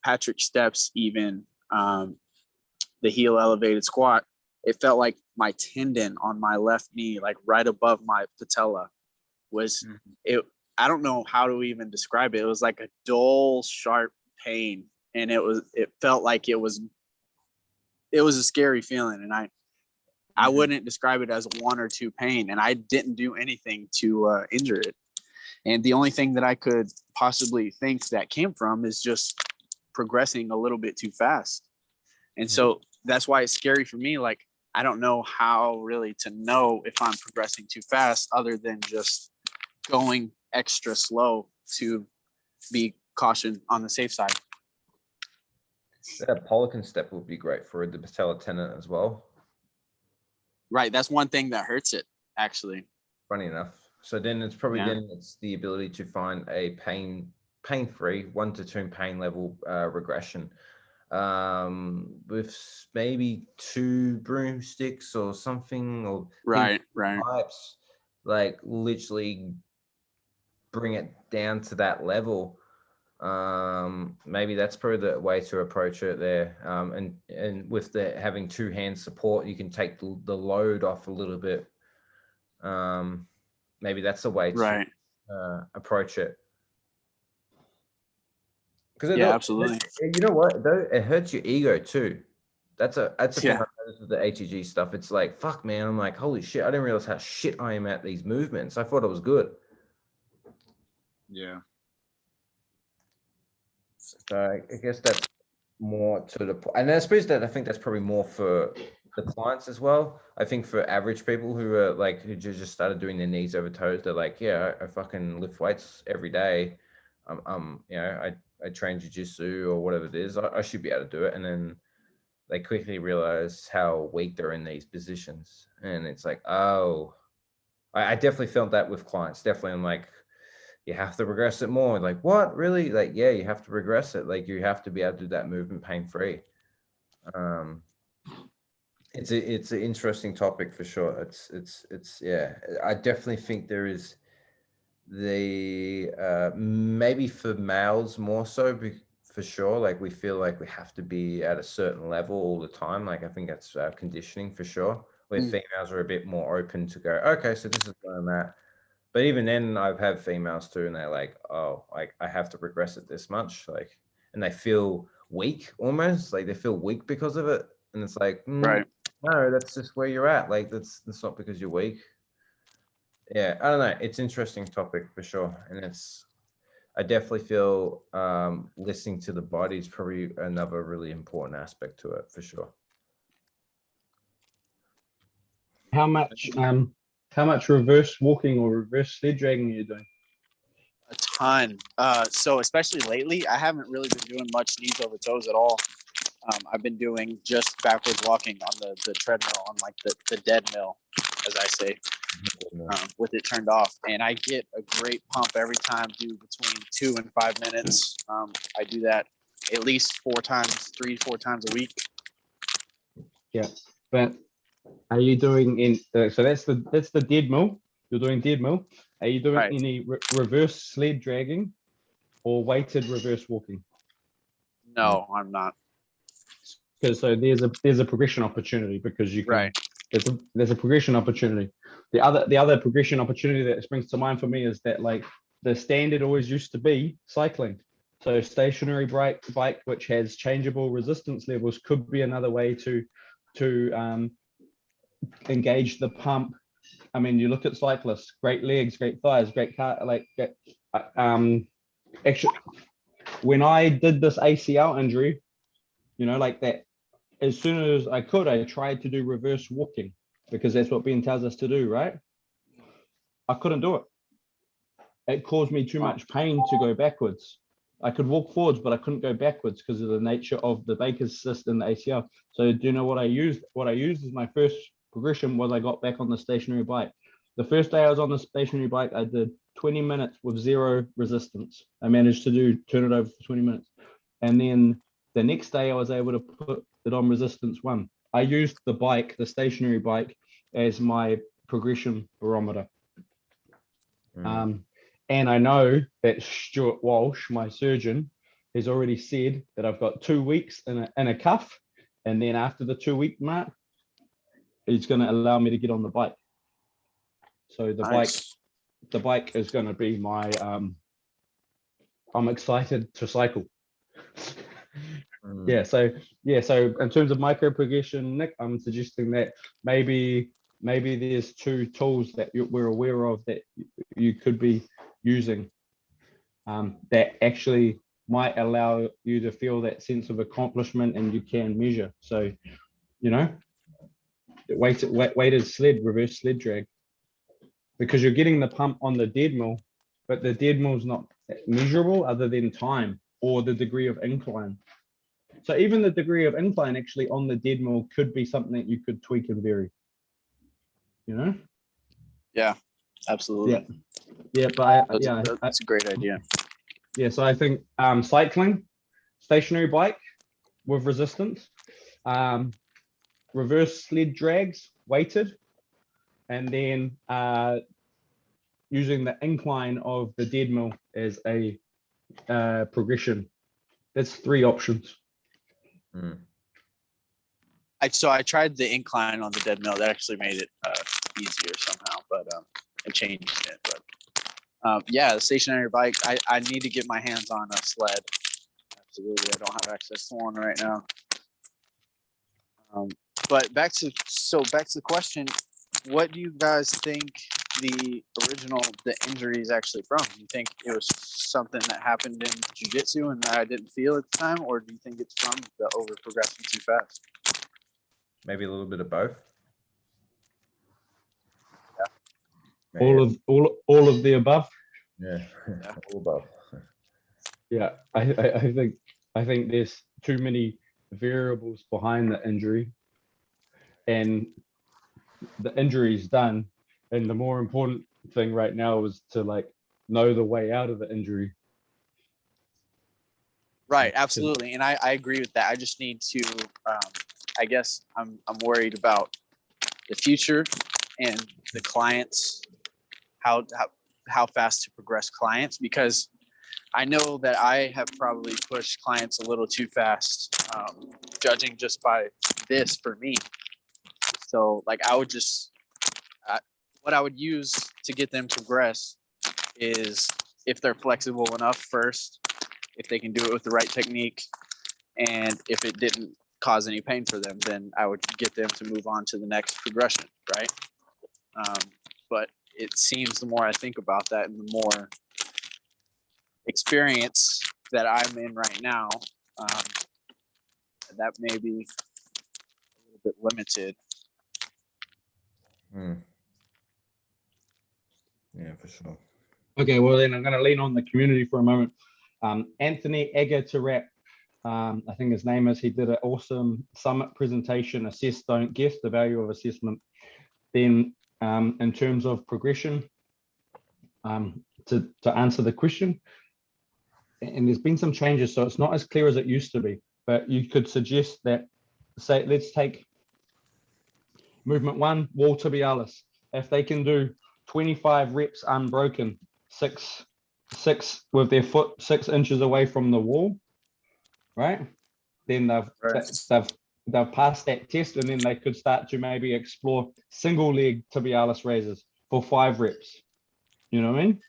Patrick steps, even the heel elevated squat. it felt like my tendon on my left knee, like right above my patella, was it. I don't know how to even describe it. It was like a dull, sharp pain, and it felt like it was a scary feeling, and I wouldn't describe it as 1 or 2 pain, and I didn't do anything to injure it. And the only thing that I could possibly think that came from is just progressing a little bit too fast. And so that's why it's scary for me. Like, I don't know how really to know if I'm progressing too fast other than just going extra slow to be caution on the safe side. That Pelican step would be great for the patella tendon as well. Right. That's one thing that hurts it, actually. Funny enough. So then it's probably it's the ability to find a pain-free 1 to 2 pain level regression with maybe 2 broomsticks or something, or Right. pipes, like literally bring it down to that level. Maybe that's probably the way to approach it there. And with the having 2 hand support, you can take the load off a little bit. Maybe that's the way to approach it. Because absolutely. You know what though, it hurts your ego too. That's a thing I noticed with the ATG stuff. It's like, fuck man, I'm like, holy shit, I didn't realize how shit I am at these movements. I thought it was good. Yeah. So I guess that's more to the point. And I suppose that I think that's probably more for the clients as well. I think for average people who are like, who just started doing their knees over toes, they're like, yeah, I fucking lift weights every day. You know, I train jujitsu or whatever it is. I should be able to do it. And then they quickly realize how weak they're in these positions. And it's like, oh, I definitely felt that with clients. Definitely, I'm like, you have to regress it more. Like, what? Really? Like, yeah, you have to regress it. Like, you have to be able to do that movement pain-free. It's an interesting topic for sure. It's yeah. I definitely think there is the maybe for males more so for sure. Like, we feel like we have to be at a certain level all the time. Like, I think that's conditioning for sure. Where females are a bit more open to go, okay, so this is where I'm at. But even then, I've had females too, and they're like, "Oh, like I have to regress it this much," like, and they feel weak almost, like they feel weak because of it. And it's like, Right. no, that's just where you're at. Like that's not because you're weak. Yeah, I don't know. It's interesting topic for sure, and I definitely feel listening to the body is probably another really important aspect to it for sure. How much reverse walking or reverse sled dragging are you doing? A ton. So especially lately, I haven't really been doing much knees over toes at all. I've been doing just backwards walking on the treadmill, on like the dead mill, as I say, with it turned off. And I get a great pump every time, do between 2 and 5 minutes. I do that at least 3-4 times a week. Yeah, but are you doing so that's the dead mill. You're doing dead mill. Are you doing any reverse sled dragging or weighted reverse walking? No, I'm not. Because so there's a progression opportunity, because you can there's a progression opportunity. The other progression opportunity that springs to mind for me is that, like, the standard always used to be cycling. So stationary bike which has changeable resistance levels could be another way to engage the pump. I mean, you look at cyclists, great legs, great thighs, great car, actually, when I did this ACL injury, you know, like that, as soon as I could, I tried to do reverse walking, because that's what Ben tells us to do, right? I couldn't do it. It caused me too much pain to go backwards. I could walk forwards, but I couldn't go backwards because of the nature of the Baker's cyst and the ACL. So do you know what I used? What I used as my first progression was I got back on the stationary bike. The first day I was on the stationary bike, I did 20 minutes with 0 resistance. I managed to turn it over for 20 minutes. And then the next day I was able to put it on resistance 1. I used the bike, the stationary bike, as my progression barometer. And I know that Stuart Walsh, my surgeon, has already said that I've got 2 weeks in a cuff. And then after the 2-week mark, is going to allow me to get on the bike. So the Nice. bike is going to be my I'm excited to cycle. Mm. So in terms of micro progression, Nick, I'm suggesting that maybe there's 2 tools that we're aware of that you could be using that actually might allow you to feel that sense of accomplishment, and you can measure. So, you know, weighted sled, reverse sled drag, because you're getting the pump on the dead mill, but the dead mill is not measurable other than time or the degree of incline. So even the degree of incline actually on the dead mill could be something that you could tweak and vary, you know? Yeah, absolutely. But That's a great idea. So I think cycling, stationary bike with resistance, reverse sled drags, weighted, and then using the incline of the dead mill as a progression. That's 3 options. Mm. So I tried the incline on the dead mill. That actually made it easier somehow, but I changed it. But yeah, the stationary bike. I need to get my hands on a sled. Absolutely, I don't have access to one right now. But back to the question, what do you guys think the injury is actually from? Do you think it was something that happened in jiu-jitsu and that I didn't feel at the time, or do you think it's from the over progressing too fast? Maybe a little bit of both. Yeah. All of the above. Yeah, all above. Yeah, I think there's too many variables behind the injury, and the injury is done, and the more important thing right now is to know the way out of the injury. Right, absolutely, and I agree with that. I just need to. I guess I'm worried about the future and the clients, how fast to progress clients, because I know that I have probably pushed clients a little too fast, judging just by this for me. So I would just, what I would use to get them to progress is if they're flexible enough first, if they can do it with the right technique, and if it didn't cause any pain for them, then I would get them to move on to the next progression, right? But it seems the more I think about that and the more experience that I'm in right now, that may be a little bit limited. Yeah, for sure. Okay, well then I'm going to lean on the community for a moment. Anthony Agatarap, I think his name is, he did an awesome summit presentation, assess, don't guess, the value of assessment. Then in terms of progression, to answer the question, and there's been some changes, so it's not as clear as it used to be, but you could suggest that, say, let's take movement 1, wall tibialis. If they can do 25 reps unbroken, six with their foot 6 inches away from the wall, right? Then they've passed that test, and then they could start to maybe explore single leg tibialis raises for 5 reps. You know what I mean?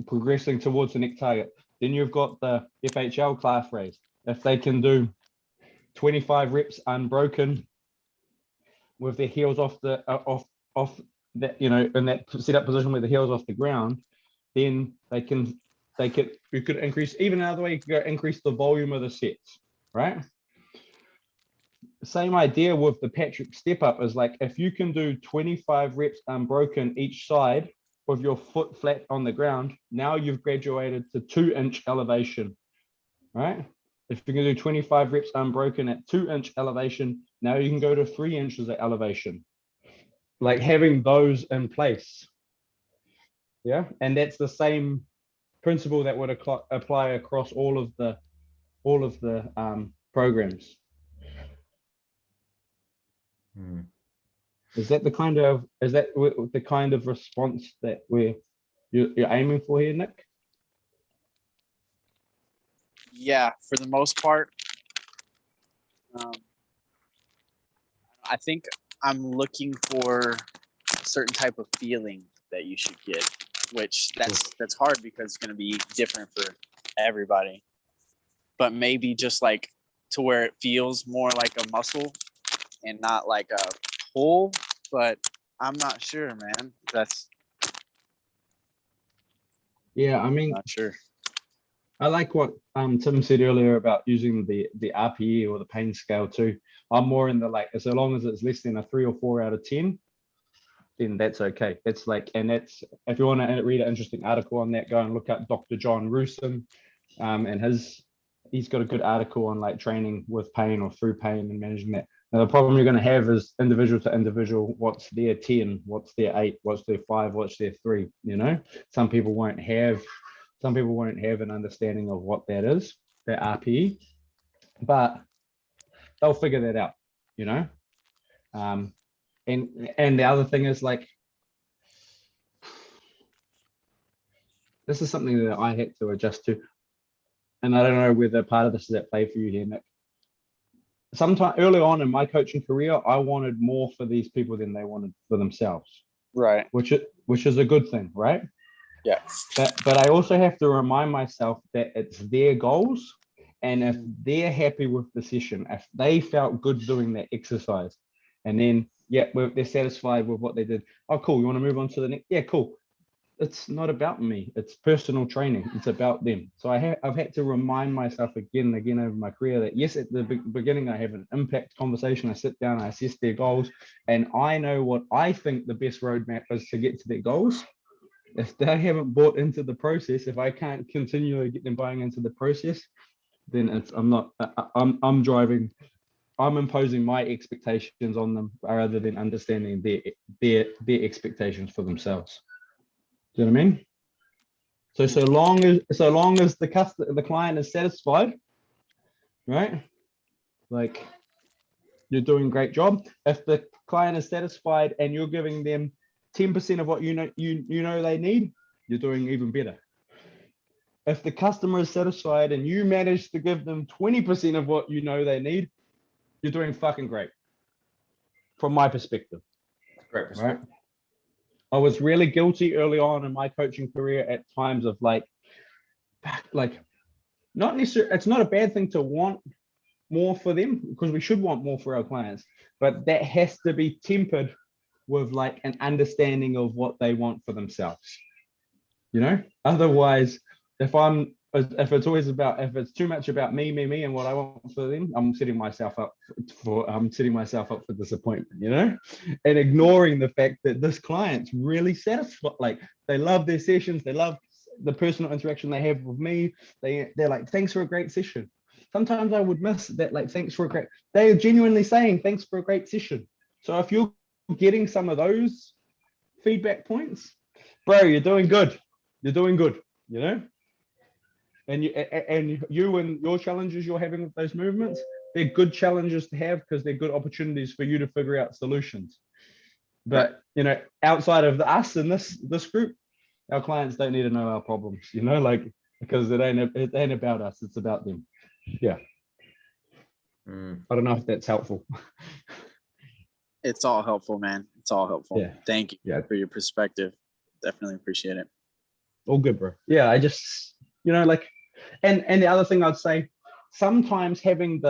Progressing towards the next target. Then you've got the FHL class raise. If they can do 25 reps unbroken with their heels off the off that, you know, in that set up position with the heels off the ground, then you could increase, even another way, you could go increase the volume of the sets, right? Same idea with the Patrick step up is if you can do 25 reps unbroken each side with your foot flat on the ground, now you've graduated to 2-inch elevation, right? If you can do 25 reps unbroken at 2-inch elevation, now you can go to 3 inches of elevation. Having those in place. Yeah, and that's the same principle that would apply across all of the programs. Is that the kind of response that you're aiming for here, Nick? Yeah, for the most part. I think I'm looking for a certain type of feeling that you should get, which that's hard because it's going to be different for everybody. But maybe just like to where it feels more like a muscle and not like a pull. But I'm not sure, man. Yeah, I mean, Not sure. I like what Tim said earlier about using the RPE or the pain scale too. I'm more in the like, so long as it's less than a 3 or 4 out of 10, then that's okay. It's like, and that's, if you want to read an interesting article on that, go and look up Dr. John Rusin, and he's got a good article on like training with pain or through pain and managing that. Now, the problem you're going to have is individual to individual, what's their 10, what's their 8, what's their 5, what's their 3, you know? Some people won't have an understanding of what that is, their RPE, but they'll figure that out, you know? And the other thing is like, this is something that I had to adjust to. And I don't know whether part of this is at play for you here, Nick. Sometime early on in my coaching career, I wanted more for these people than they wanted for themselves. Right. Which is a good thing, right? Yeah. But I also have to remind myself that it's their goals. And if they're happy with the session, if they felt good doing that exercise, and then, yeah, they're satisfied with what they did. Oh, cool. You want to move on to the next? Yeah, cool. It's not about me. It's personal training. It's about them. So I've had to remind myself again and again over my career that yes, at the beginning, I have an impact conversation. I sit down, I assess their goals, and I know what I think the best roadmap is to get to their goals. If they haven't bought into the process, if I can't continually get them buying into the process, then I'm imposing my expectations on them rather than understanding their expectations for themselves. Do you know what I mean? So long as the client is satisfied, right? Like, you're doing a great job. If the client is satisfied and you're giving them 10% of what you know they need, you're doing even better. If the customer is satisfied and you manage to give them 20% of what you know they need, you're doing fucking great. From my perspective. Great perspective. Right? I was really guilty early on in my coaching career at times of like not necessarily, it's not a bad thing to want more for them, because we should want more for our clients, but that has to be tempered with like an understanding of what they want for themselves. You know, otherwise, if it's too much about me and what I want for them, I'm setting myself up for disappointment, you know, and ignoring the fact that this client's really satisfied. Like, they love their sessions, they love the personal interaction they have with me. They're like, thanks for a great session. Sometimes I would miss that, like, they're genuinely saying thanks for a great session. So if you're getting some of those feedback points, bro, you're doing good, you know. And you and your challenges you're having with those movements, they're good challenges to have, because they're good opportunities for you to figure out solutions. But you know, outside of us in this group, our clients don't need to know our problems, you know, like, because it ain't about us, it's about them. Yeah. I don't know if that's helpful. It's all helpful, man. It's all helpful. Yeah. Thank you Yeah. for your perspective. Definitely appreciate it. All good, bro. Yeah, I just, you know, like, and the other thing I'd say, sometimes having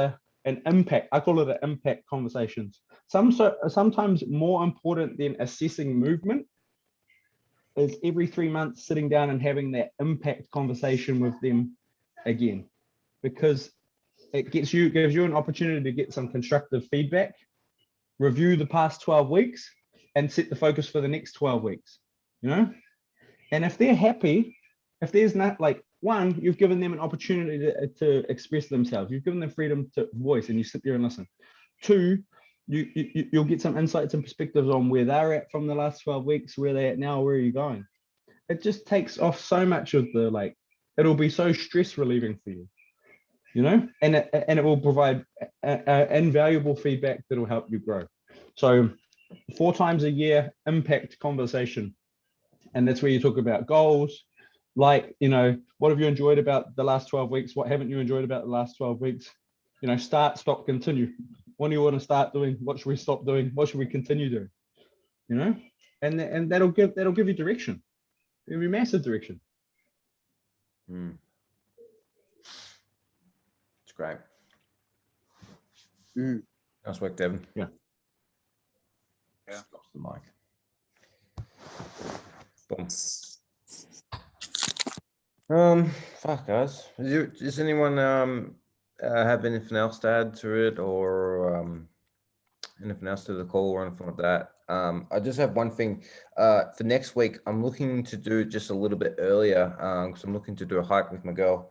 an impact, I call it an impact conversations. Sometimes more important than assessing movement is every 3 months sitting down and having that impact conversation with them again, because it gives you an opportunity to get some constructive feedback, review the past 12 weeks, and set the focus for the next 12 weeks, you know? And if they're happy, if there's not, like, one, you've given them an opportunity to express themselves. You've given them freedom to voice, and you sit there and listen. Two, you'll get some insights and perspectives on where they're at from the last 12 weeks, where they're at now, where are you going? It just takes off so much of the, like, it'll be so stress relieving for you, you know, and it will provide invaluable feedback that'll help you grow. So 4 times a year impact conversation. And that's where you talk about goals. Like, you know, what have you enjoyed about the last 12 weeks? What haven't you enjoyed about the last 12 weeks? You know, start, stop, continue. What do you want to start doing? What should we stop doing? What should we continue doing? You know, and that'll give you direction. It'll be massive direction. It's great. Nice work, Devin. Yeah. Stops the mic. Boom. Fuck, guys. Does anyone have anything else to add to it, or anything else to the call or anything like that? I just have one thing. For next week, I'm looking to do just a little bit earlier because I'm looking to do a hike with my girl.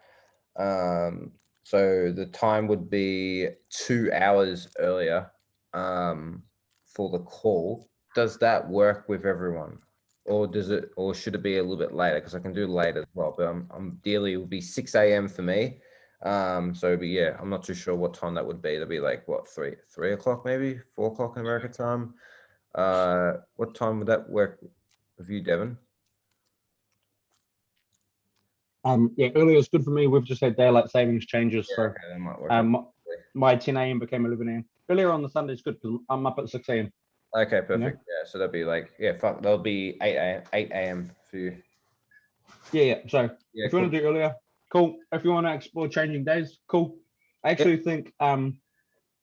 So the time would be 2 hours earlier for the call. Does that work with everyone? Or should it be a little bit later? Because I can do later as well, but I'm ideally it would be 6 a.m. for me. So yeah, I'm not too sure what time that would be. It'll be like what, 3 o'clock, maybe 4 o'clock in American time. What time would that work with you, Devin? Yeah, earlier is good for me. We've just had daylight savings changes, Yeah, so okay, that might work. my 10 a.m. became 11 a.m. Earlier on the Sunday is good because I'm up at 6 a.m. Okay, perfect. You know? Yeah, so that'd be like, that'll be 8 a.m. for you. Yeah. So Yeah, if you want to do earlier, cool. If you want to explore changing days, cool. I actually think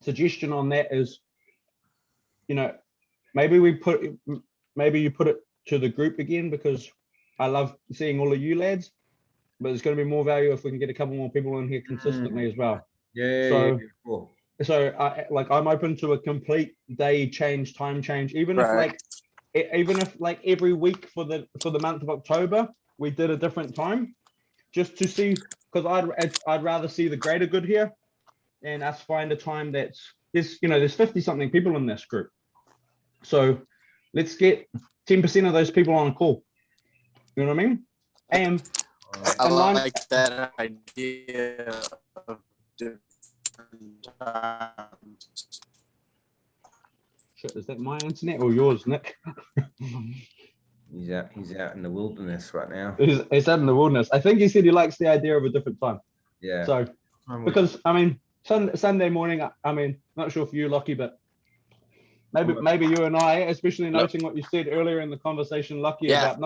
suggestion on that is, you know, maybe you put it to the group again, because I love seeing all of you lads, but there's going to be more value if we can get a couple more people in here consistently as well. Yeah, cool. So I'm open to a complete day change, time change, even Right. if every week for the month of October we did a different time, just to see, because I'd rather see the greater good here, and us find a time there's 50 something people in this group, so let's get 10% of those people on a call. You know what I mean? And I like that idea of different times. shit, is that my internet or yours, Nick? He's out in the wilderness right now. He's out in the wilderness. I think he said he likes the idea of a different time. Yeah. So because I mean Sunday morning, I mean, not sure for you, Lockie, but maybe you and I, especially noting what you said earlier in the conversation, Lucky, about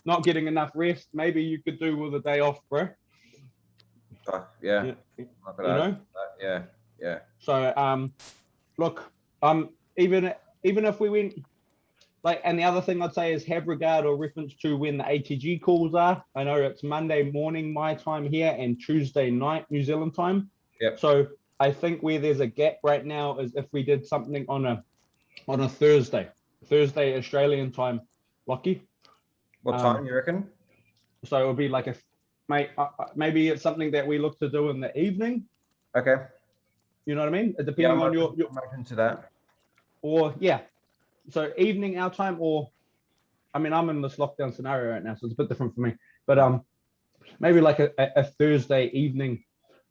not getting enough rest. Maybe you could do with a day off, bro. Yeah. You know? Yeah. So look, even if we went and the other thing I'd say is have regard or reference to when the ATG calls are. I know it's Monday morning my time here and Tuesday night New Zealand time. Yep. So I think where there's a gap right now is if we did something on a Thursday Australian time, Lucky. What time you reckon? So it would be like maybe it's something that we look to do in the evening. Okay. You know what I mean? Depending on your I'm open to that. Or so evening our time, or I mean I'm in this lockdown scenario right now, so it's a bit different for me. But maybe like a Thursday evening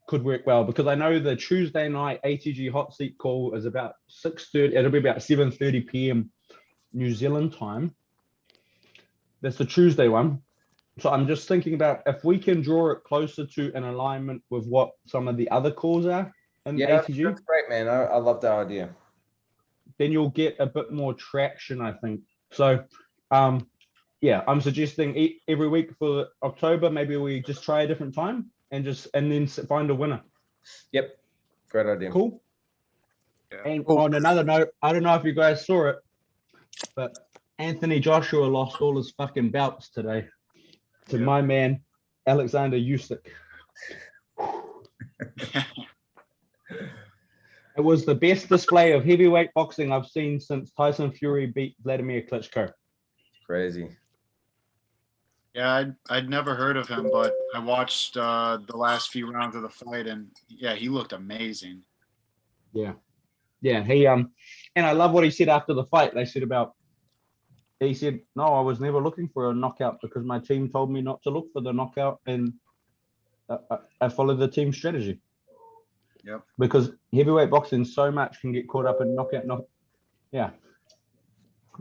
could work well, because I know the Tuesday night ATG hot seat call is about 6:30. It'll be about 7:30 p.m. New Zealand time. That's the Tuesday one. So I'm just thinking about if we can draw it closer to an alignment with what some of the other calls are in ATG. That's great, man. I love that idea. Then you'll get a bit more traction, I think. So, I'm suggesting every week for October, maybe we just try a different time and then find a winner. Yep. Great idea. Cool. Yeah. And on another note, I don't know if you guys saw it, but Anthony Joshua lost all his fucking belts today to my man, Alexander Usyk. It was the best display of heavyweight boxing I've seen since Tyson Fury beat Vladimir Klitschko. Crazy. Yeah, I'd never heard of him, but I watched the last few rounds of the fight, and he looked amazing. Yeah, he and I love what he said after the fight. He said, "No, I was never looking for a knockout because my team told me not to look for the knockout, and I followed the team strategy." Yep. Because heavyweight boxing so much can get caught up in knockout. Yeah.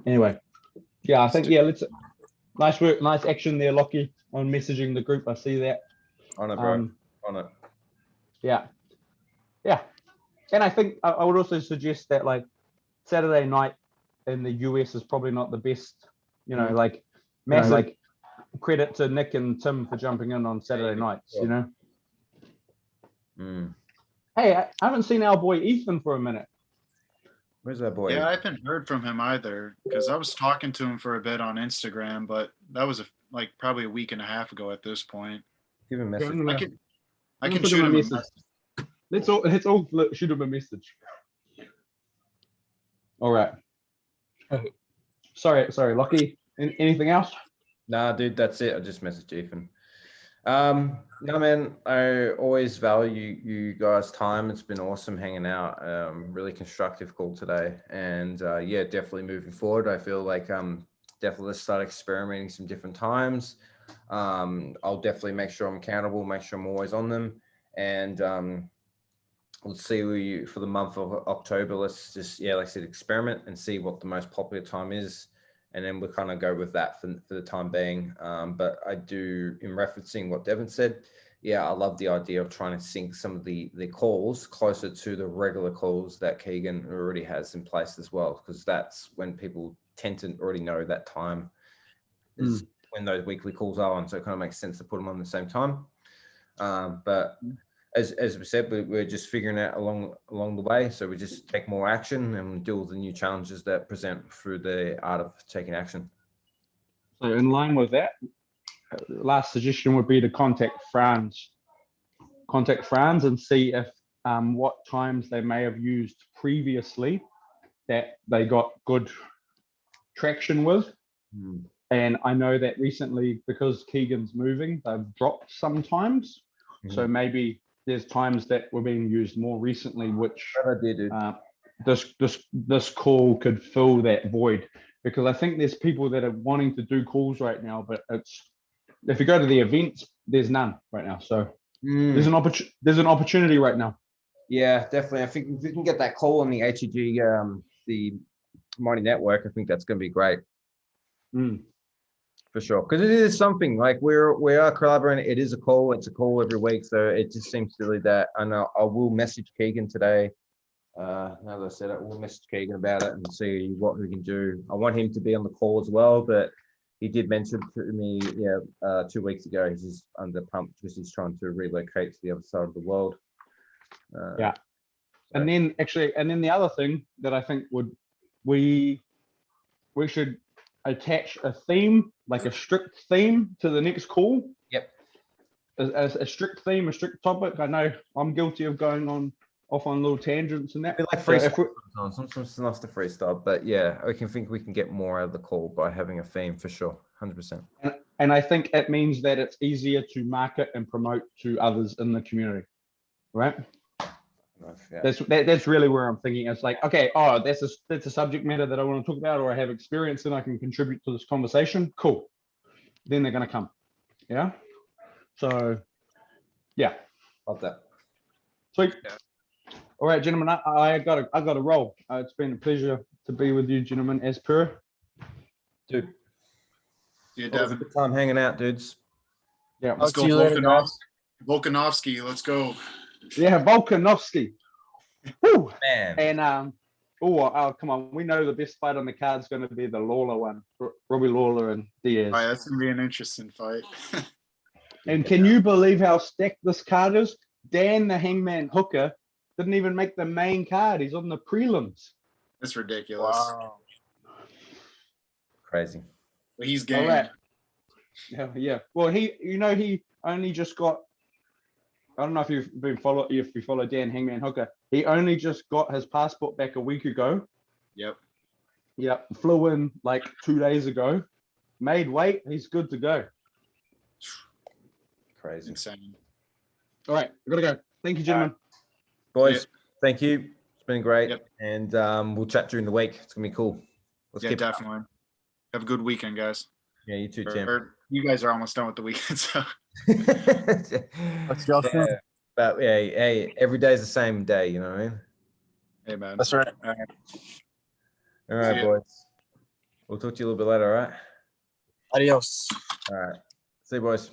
Anyway, I think let's. Nice work, nice action there, Lockie, on messaging the group. I see that. On it, bro. On it. Yeah. And I think I would also suggest that like Saturday night in the US is probably not the best, like massive credit to Nick and Tim for jumping in on Saturday nights, Hey, I haven't seen our boy Ethan for a minute. Where's that boy? Yeah, I haven't heard from him either because I was talking to him for a bit on Instagram, but that was probably a week and a half ago at this point. Give him a message. I can shoot him a message. Let's all shoot him a message. All right. Sorry, Lockie. Anything else? Nah, dude, that's it. I just messaged Ethan. No, man, I always value you guys' time. It's been awesome hanging out. Really constructive call today. And yeah, definitely moving forward. I feel like definitely let's start experimenting some different times. I'll definitely make sure I'm accountable, make sure I'm always on them. And let's see for the month of October. Let's just, like I said, experiment and see what the most popular time is. And then we'll kind of go with that for the time being. But I do, in referencing what Devin said, I love the idea of trying to sync some of the calls closer to the regular calls that Keegan already has in place as well, because that's when people tend to already know that time is when those weekly calls are on. So it kind of makes sense to put them on the same time. But as we said, we're just figuring out along the way. So we just take more action and deal with the new challenges that present through the art of taking action. So in line with that, last suggestion would be to contact Franz and see if what times they may have used previously that they got good traction with. And I know that recently, because Keegan's moving, they've dropped sometimes. So maybe there's times that were being used more recently, which this call could fill that void, because I think there's people that are wanting to do calls right now, but if you go to the events, there's none right now. So there's an opportunity right now. Yeah, definitely. I think if we can get that call on the ATG, the Mighty Network, I think that's going to be great. For sure, because it is something like we are collaborating. It is a call. It's a call every week, so it just seems silly that I know I will message Keegan today. As I said, I will message Keegan about it and see what we can do. I want him to be on the call as well, but he did mention to me, 2 weeks ago, he's just under pump because he's trying to relocate to the other side of the world. And then the other thing that I think we should attach a theme, like a strict theme to the next call. Yep. A strict theme, a strict topic. I know I'm guilty of going off on little tangents and that. We like freestyle sometimes enough to freestyle, but I think we can get more out of the call by having a theme for sure, 100%. And I think it means that it's easier to market and promote to others in the community, right? That's really where I'm thinking. It's like, okay, that's a subject matter that I want to talk about, or I have experience and I can contribute to this conversation. Cool. Then they're going to come. Yeah. So, Love that. Sweet. All right, gentlemen. I got to roll. It's been a pleasure to be with you, gentlemen. As per, dude. Yeah, Devin. Good time hanging out, dudes. Yeah. Let's go, Volkanovski. Let's go. Yeah, Volkanovski. Woo! Man. And come on, we know the best fight on the card is going to be the Lawler one, Robbie Lawler and Diaz. All right, that's going to be an interesting fight. And can you believe how stacked this card is? Dan the Hangman Hooker didn't even make the main card. He's on the prelims. That's ridiculous. Wow. Crazy. But he's game. Right. Yeah. Well, he only just got. I don't know if you follow Dan Hangman Hooker. He only just got his passport back a week ago. Yep. Flew in like 2 days ago. Made weight. He's good to go. Crazy. Insane. All right. I gotta go. Thank you, gentlemen. Boys, thank you. It's been great. Yep. And we'll chat during the week. It's gonna be cool. Let's keep definitely. Have a good weekend, guys. Yeah, you too, Tim. You guys are almost done with the weekend, so. Let's go. But hey, every day's the same day, you know what I mean? Hey, man. That's right. All right, boys. We'll talk to you a little bit later, all right? Adios. All right. See you, boys.